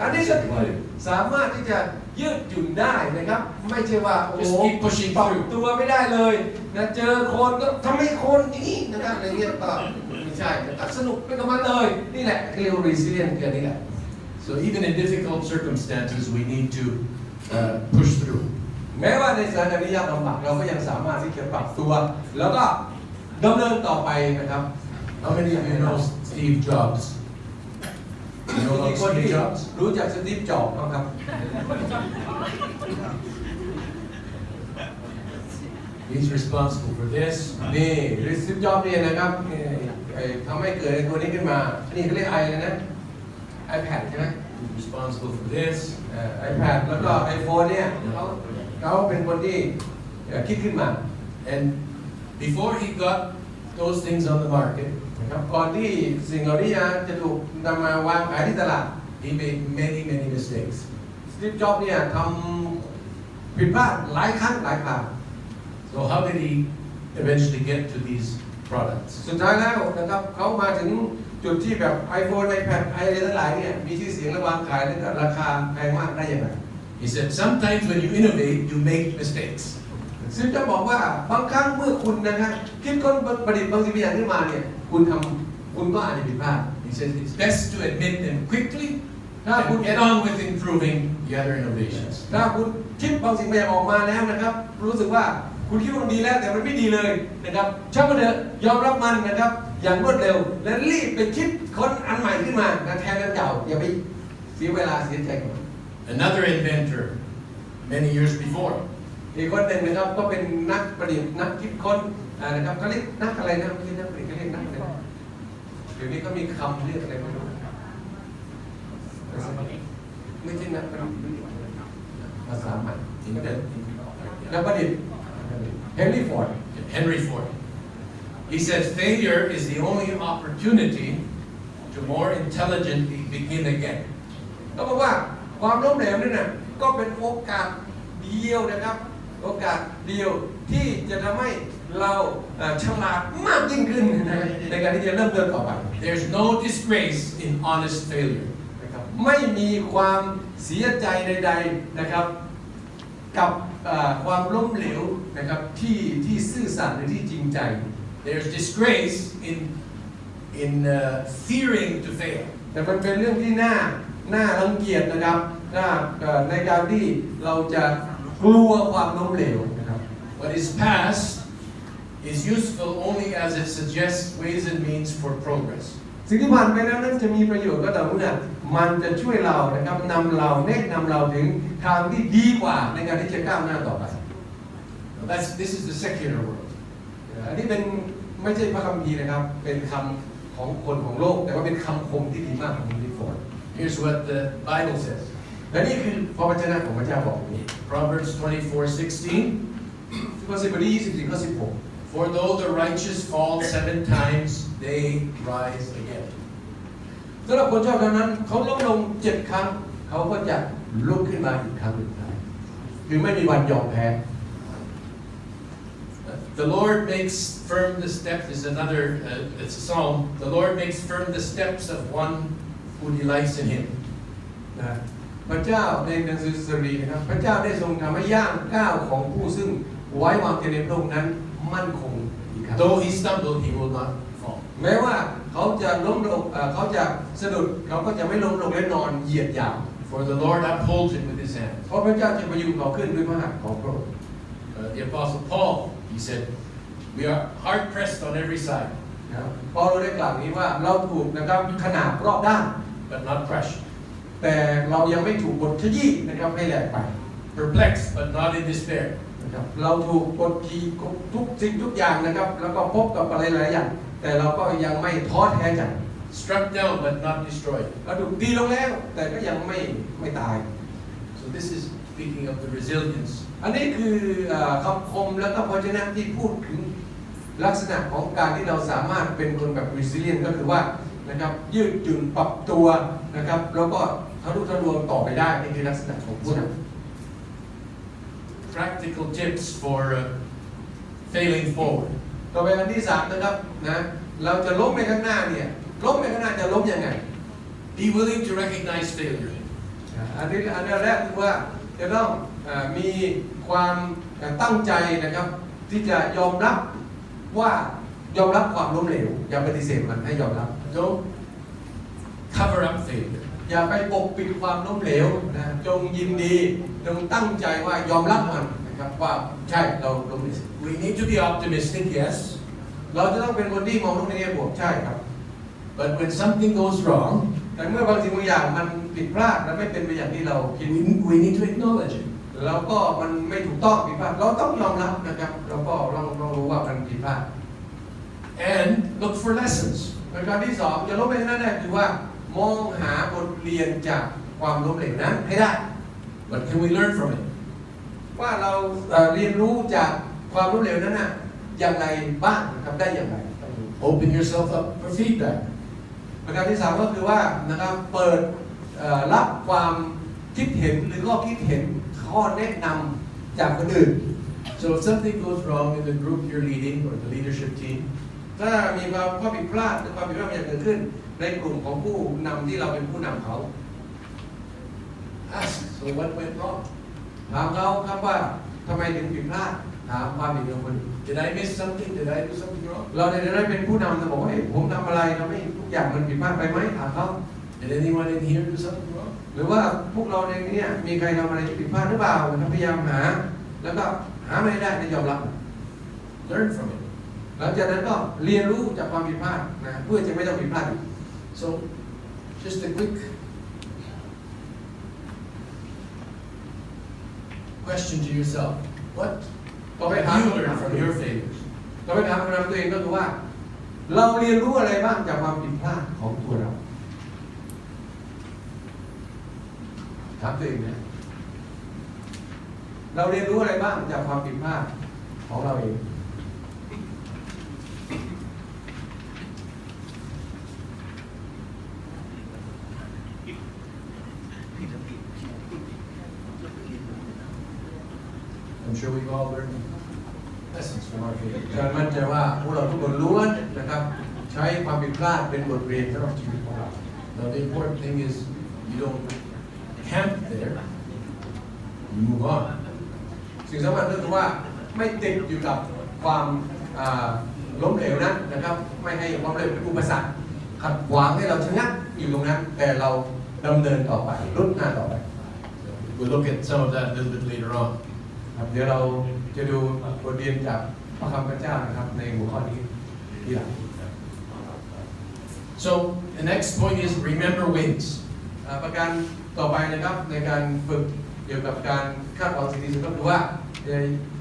อันนี้ก็คือสามารถที่จะยืดหยุ่นได้นะครับไม่ใช่ว่าโอ้โห Just keep pushing ปรับ through. ตัวไม่ได้เลยนะเจอโคลนก็ทำให้โคลนอย่างนี้นะครับอะไรเงี้ยก็ไม่ใช่แต่สนุกไปกับมันเลยนี่แหละเรียกว่า resilient คือนี่แหละ So even in difficult circumstances, we need to push through. แม้ว่าในสถานการณ์ที่ยากลำบากเราก็ยังสามารถที่จะปรับตัวแล้วก็ดำเนินต่อไปนะครับ How many of you know Steve Jobs? You know มี about คนที่ Steve Jobs? รู้จักสตีฟจ็อบส์บ้างครับ He's responsible for this. นี่สตีฟจ็อบส์เนี่ยนะครับทำให้เกิดตัวนี้ขึ้นมานี่เขาเรียกไอเลยนะ iPad ใช่ไหม He's responsible for this. iPad แล้วก็ iPhone เนี่ยเขาเป็นคนที่คิดขึ้นมา And before he got those things on the market, นะครับก่อนที่สิ่งเหล่านี้จะถูกนำมาวางขายที่ตลาด he made many mistakes. สตีฟจ็อบส์เนี่ยทำผิดพลาดหลายครั้งหลายคราว So how did he eventually get to these products? สุดท้ายแล้วนะครับเขามาถึงจุดที่แบบ iPhone iPad อะไรทั้งหลายเนี่ยมีชื่อเสียงและวางขายแล้วก็ราคาแพงมากได้ยังไง He said, sometimes when you innovate, you make mistakes. ซึ่งจะบอกว่าบางครั้งเมื่อคุณนะครับคิดค้นประดิษฐ์บางสิ่งบางอย่างขึ้นมาเนี่ยคุณก็อาจจะผิดพลาด He says it's best to admit them quickly and get on with improving the other innovations. ถ้าคุณคิดบางสิ่งบางอย่างออกมาแล้วนะครับรู้สึกว่าคุณคิดว่ามันดีแล้วแต่มันไม่ดีเลยนะครับช่างมันเถอะยอมรับมันนะครับอย่างรวดเร็วและรีบไปคิดค้นอันใหม่ขึ้นมาแทนอันเก่าอย่าไปเสียเวลาเสียใจก่อน Another inventor, many years before, อีกคนหนึ่งนะครับก็เป็นนักประดิษฐ์นักคิดค้นนะครับเขาเรียกนักอะไรนะไม่ใช่นักประดิษฐ์เขาเรียกนักอะไรเดี๋ยวนี้เขามีคำเรียกอะไรไม่รู้ไม่ใช่นักประดิษฐ์ภาษาใหม่นักประดิษฐ์Henry Ford. He says failure is the only opportunity to more intelligently begin again. เขาบอกว่าความล้มเหลวนี่นะก็เป็นโอกาสเดียวนะครับโอกาสเดียวที่จะทำให้เราฉลาดมากยิ่งขึ้นในการที่จะเริ่มต้นต่อไป There's no disgrace in honest failure. นะครับไม่มีความเสียใจใดๆนะครับกับความล้มเหลวนะครับที่ซื่อสัตย์หรือที่จริงใจ There's disgrace in fearing to fail. แต่มันเป็นเรื่องที่น่ารังเกียจนะครับในการที่เราจะกลัวความล้มเหลวนะครับ What is past is useful only as it suggests ways and means for progress. สิ่งที่ผ่านไปแล้วนั้นจะมีประโยชน์ก็ต่อเมื่อมันจะช่วยเรานะครับแนะนำเราถึงทางที่ดีกว่าในการที่จะก้าวหน้าต่อไป This is the secular world. อันนี้เป็นไม่ใช่พระคัมภีร์นะครับเป็นคำของคนของโลกแต่ว่าเป็นคำคมที่ดีมากของลิฟอร์ด Here's what the Bible says. และนี่คือพระวจนะของพระเจ้าบอกนี้ Proverbs 24:16. ข้อ10บทที่24ข้อ16 For though the righteous fall 7 times, they rise again. สำหรับคนชอบเท่านั้นเขาล้มลง7 ครั้งเขาก็จะลุกขึ้นมาอีกครั้งหนึ่งได้คือไม่มีวันยอมแพ้ The Lord makes firm the steps is another it's a psalm. The Lord makes firm the steps of one who delights in Him. นะพระเจ้าในหนังสือสรีนะครับพระเจ้าได้ทรงทำให้ย่างก้าวของผู้ซึ่งไว้วางใจในพระองค์นั้นมั่นคงอีกครั้ง Though he stumble, he will not fall. แม้ว่าเขาจะล้มลงเขาจะสะดุดเขาก็จะไม่ล้มลงและนอนเหยียดหยาม For the Lord upholds him with His hand. เพราะพระเจ้าจะพยุงเขาขึ้นด้วยพระหัตถ์ของพระองค์ The Apostle Paul, he said, "We are hard pressed on every side, เปาโลได้กล่าวนี้ว่าเราถูกนะครับขนาบรอบด้าน but not crushed. แต่เรายังไม่ถูกกดขยี้นะครับให้แหลกไป Perplexed, but not in despair." นะครับเราถูกกดขี่ทุกสิ่งทุกอย่างนะครับแล้วก็พบกับอะไรหลายอย่างแต่เราก็ยังไม่ท้อแท้ใจ Struck down, but not destroyed. เราถูกตีลงแล้วแต่ก็ยังไม่ตาย So this is speaking of the resilience. อันนี้คือคำคมและก็พจนะที่พูดถึงลักษณะของการที่เราสามารถเป็นคนแบบ resilient ก็คือว่านะครับยืดหยุ่นปรับตัวนะครับแล้วก็ทะลุทะลวงต่อไปได้นี่คือลักษณะของผู้นำ Practical tips for failing forward. ต่อไปอันที่3นะครับนะเราจะล้มไปข้างหน้าเนี่ยล้มไปข้างหน้าจะล้มยังไง Be willing to recognize failure. อันแรกคือว่าจะต้องมีความตั้งใจนะครับที่จะยอมรับความล้มเหลวอย่าปฏิเสธมันให้ยอมรับ Don't cover up failure. อย่าไปปกปิดความล้มเหลวนะจงยินดีจงตั้งใจว่ายอมรับมันนะครับว่าใช่เราล้มเหลว We need to be optimistic, yes. เราจะต้องเป็นคนที่มองโลกในแง่บวกใช่ครับ But when something goes wrong, แต่เมื่อบางสิ่งบางอย่างมันผิดพลาดและไม่เป็นไปอย่างที่เราคิด we need to acknowledge it. แล้วก็มันไม่ถูกต้องผิดพลาดเราต้องยอมรับนะครับแล้วก็เรารู้ว่ามันผิดพลาด And look for lessons. ประการที่2จะล้มเหลวนั้นได้คือว่ามองหาบทเรียนจากความล้มเหลวนั้นให้ได้ What can we learn from it? ว่าเราเรียนรู้จากความล้มเหลวนั้นน่ะอย่างไรบ้างนะครับได้อย่างไร Open yourself up for feedback. ประการที่3ก็คือว่านะครับเปิดรับความคิดเห็นหรือข้อคิดเห็นข้อแนะนำจากคนอื่น So if something goes wrong in the group you're leading or the leadership team, ถ้ามีข้อผิดพลาดหรือความผิดพลาดอย่างเกิดขึ้นในกลุ่มของผู้นำที่เราเป็นผู้นำเขา ask, so what went wrong? ถามเขาครับว่าทำไมถึงผิดพลาดถามความผิดของคนอื่น Did I miss something? Did I do something wrong? เราจะได้เป็นผู้นำจะบอกว่าผมทำอะไรทำให้ทุกอย่างมันผิดพลาดไปไหมถามเขา Did anyone in here do something wrong? หรือว่าพวกเราในนี้มีใครทำอะไรที่ผิดพลาดหรือเปล่าพยายามหาแล้วก็หาไม่ได้และยอมรับ Learn from it. หลังจากนั้นก็เรียนรู้จากความผิดพลาดนะเพื่อจะไม่ต้องผิดพลาดอีก So, just a quick question to yourself. What ต่อไป have ถาม you learned from your failures? ต่อไปถามคำถามตัวเองก็คือว่า เราเรียนรู้อะไรบ้างจากความผิดพลาดของตัวเราถามตัวเองนะเราเรียนรู้อะไรบ้างจากความผิดพลาดของเราเอง I'm sure we've all learned lessons from our failures. ฉันมั่นใจว่าพวกเราทุกคนล้วนนะครับใช้ความผิดพลาดเป็นบทเรียนสำหรับชีวิตของเรา Now the important thing is you don't camp there. You move on. สิ่งสำคัญก็คือว่าไม่ติดอยู่กับความล้มเหลวนั้นนะครับไม่ให้ความล้มเหลวเป็นอุปสรรคขัดขวางให้เราชะงักอยู่ตรงนั้นแต่เราดำเนินต่อไปรุดหน้าต่อไป We'll look at some of that a little bit later on. ครับเดี๋ยวเราจะดูบทเรียนจากพระคำพระเจ้านะครับในหัวข้อนี้ทีหลัง So the next point is remember wins. ประการต่อไปนะครับในการฝึกเกี่ยวกับการคาดหวังสิ่งที่สุดก็คือว่า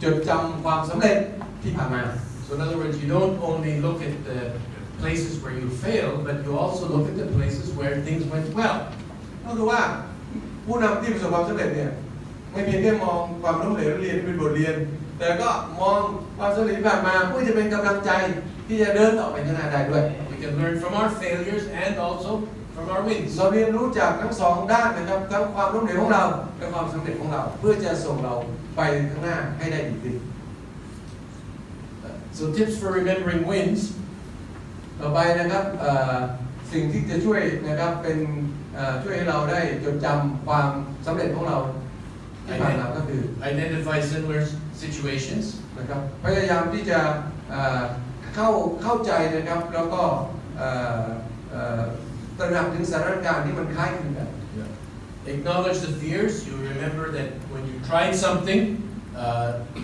จดจำความสำเร็จที่ผ่านมา So in other words, you don't only look at the places where you failed, but you also look at the places where things went well. ก็คือว่าผู้นำที่ประสบความสำเร็จเนี่ยไม่เพียงแค่มองความล้มเหลวเรียนเป็นบทเรียน แต่ก็มองความสำเร็จที่ผ่านมาเพื่อจะเป็นกำลังใจที่จะเดินต่อไปข้างหน้าได้ด้วย We can learn from our failures and also from our wins. เราเรียนรู้จากทั้งสองด้านนะครับทั้งความล้มเหลวของเราและความสำเร็จของเราเพื่อจะส่งเราไปข้างหน้าให้ได้ดีขึ้น So tips for remembering wins. ต่อไปนะครับสิ่งที่จะช่วยนะครับเป็นช่วยให้เราได้จดจำความสำเร็จของเราที่ผ่านมาก็คือ Identify similar situations. นะครับพยายามที่จะเข้าใจนะครับแล้วก็ตระหนักถึงสถานการณ์ที่มันคล้ายคลึงกัน Acknowledge the fears. You remember that when you tried something,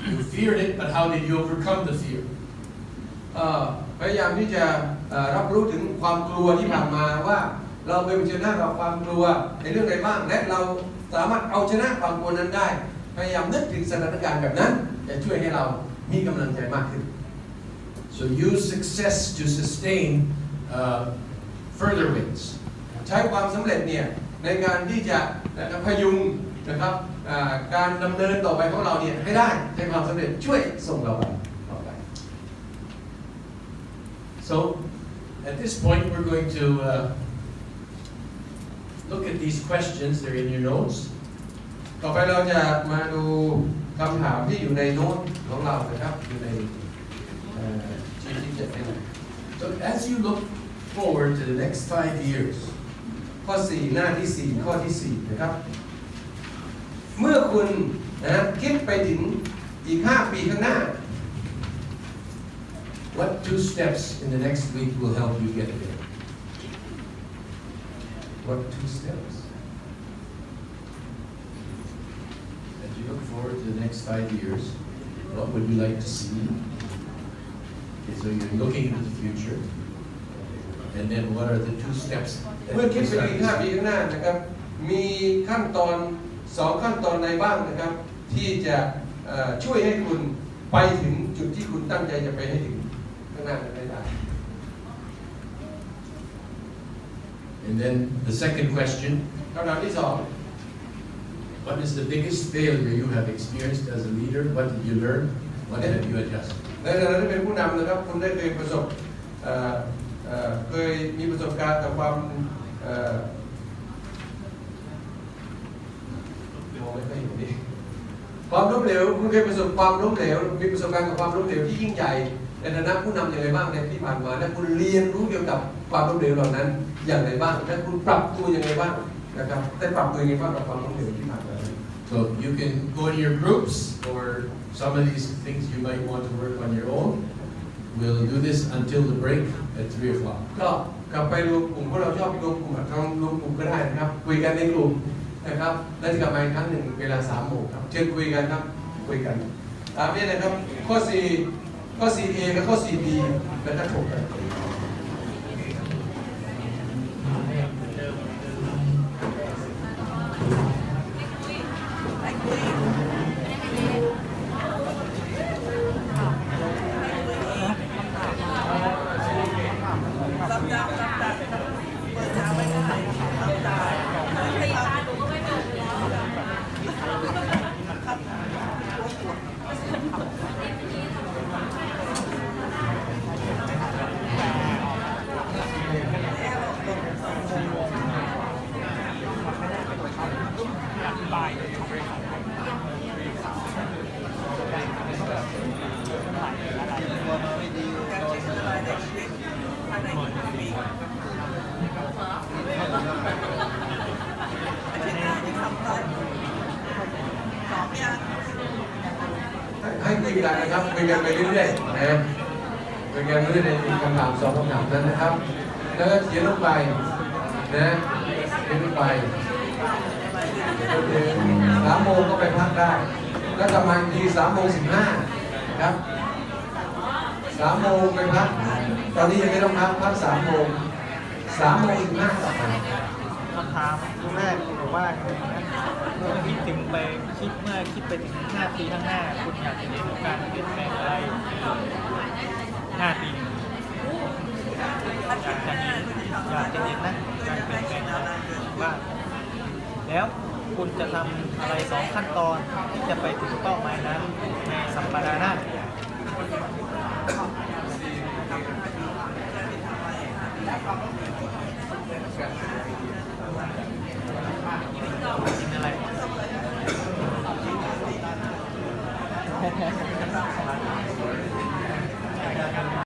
you feared it, but how did you overcome the fear? พยายามที่จะรับรู้ถึงความกลัวที่ผ่านมาว่าเราไปเผชิญหน้ากับความกลัวในเรื่องใดบ้างและเราสามารถเอาชนะความกลัวนั้นได้พยายามนึกถึงสถานการณ์แบบนั้นจะช่วยให้เรามีกำลังใจมากขึ้น So use success to sustain further wins. ใช้ความสำเร็จเนี่ยในการที่จะพยุงนะครับการดำเนินต่อไปของเราเนี่ยให้ได้ให้ความสำเร็จช่วยส่งเราไปต่อไป So at this point we're going to look at these questions. They're in your notes. ต่อไปเราจะมาดูคำถามที่อยู่ในโน้ตของเรานะครับอยู่ในชีทที่7นี่ So as you look forward to the next 5 years, ข้อ 4 หน้าที่ 4 ข้อที่ 4 นะครับเมื่อคุณคิดไปถึงอีก 5 ปีข้างหน้า what 2 steps in the next week will help you get there? What 2 steps? As you look forward to the next 5 years, what would you like to see? Okay, so you're looking into the future, and then what are the 2 steps? เมื่อคิดไปถึง 5 ปีข้างหน้านะครับมีขั้นตอน 2 ขั้นตอนใดบ้างนะครับที่จะช่วยให้คุณไปถึงจุดที่คุณตั้งใจจะไปให้ถึงข้างหน้านั้นได้ And then the second question, คำถามที่ what is the biggest failure you have experienced as a leader? What did you learn? What have you adjusted? 2ในฐานะที่เป็นผู้นำนะครับคุณได้เคยประสบเคยมีประสบการณ์กับความความล้มเหลวคุณเคยประสบความล้มเหลวมีประสบการณ์กับความล้มเหลวที่ยิ่งใหญ่ในฐานะผู้นำอย่างไรบ้างในที่ผ่านมาและคุณเรียนรู้เกี่ยวกับความล้มเหลวเหล่านั้นอย่างไรบ้างและคุณปรับตัวอย่างไรบ้างนะครับได้ปรับตัวอย่างไรบ้างกับความล้มเหลวที่ผ่านมา So you can go to your groups, or some of these things you might want to work on your own. We'll do this until the break at 3 o'clock. ก็กลับไปรวมกลุ่มพวกเราชอบรวมกลุ่มทำรวมกลุ่มก็ได้นะครับคุยกันในกลุ่มนะครับแล้วจะกลับมาอีกครั้งหนึ่งเวลา 3 โมงครับเชิญคุยกันครับคุยกันตามนี้นะครับข้อ 4A และข้อ 4B แล้วก็ถกกันให้คุยกันนะครับคุยกันไปเรื่อยๆนะคุยกันเรื่อยๆในคำถาม2 คำถามนั้นนะครับแล้วก็เขียนลงไปนะเขียนลงไป3 โมงก็ไปพักได้แล้วกลับมาอีกที3 โมง 15ครับ3 โมงไปพักตอนนี้ยังไม่ต้องพัก3 โมง 3 โมง 15กลับมาคำถามแรกบอกว่าเมื่อคิดถึงไปคิดไปถึง5 ปีข้างหน้าคุณอยากจะเห็นการเปลี่ยนแปลงอะไร5 ปีอยากจะเห็นนะการเปลี่ยนแปลงอะไรว่าแล้วคุณจะทำอะไร2 ขั้นตอนที่จะไปถึงเป้าหมายนั้นในสัป บานาน่ากินอะไร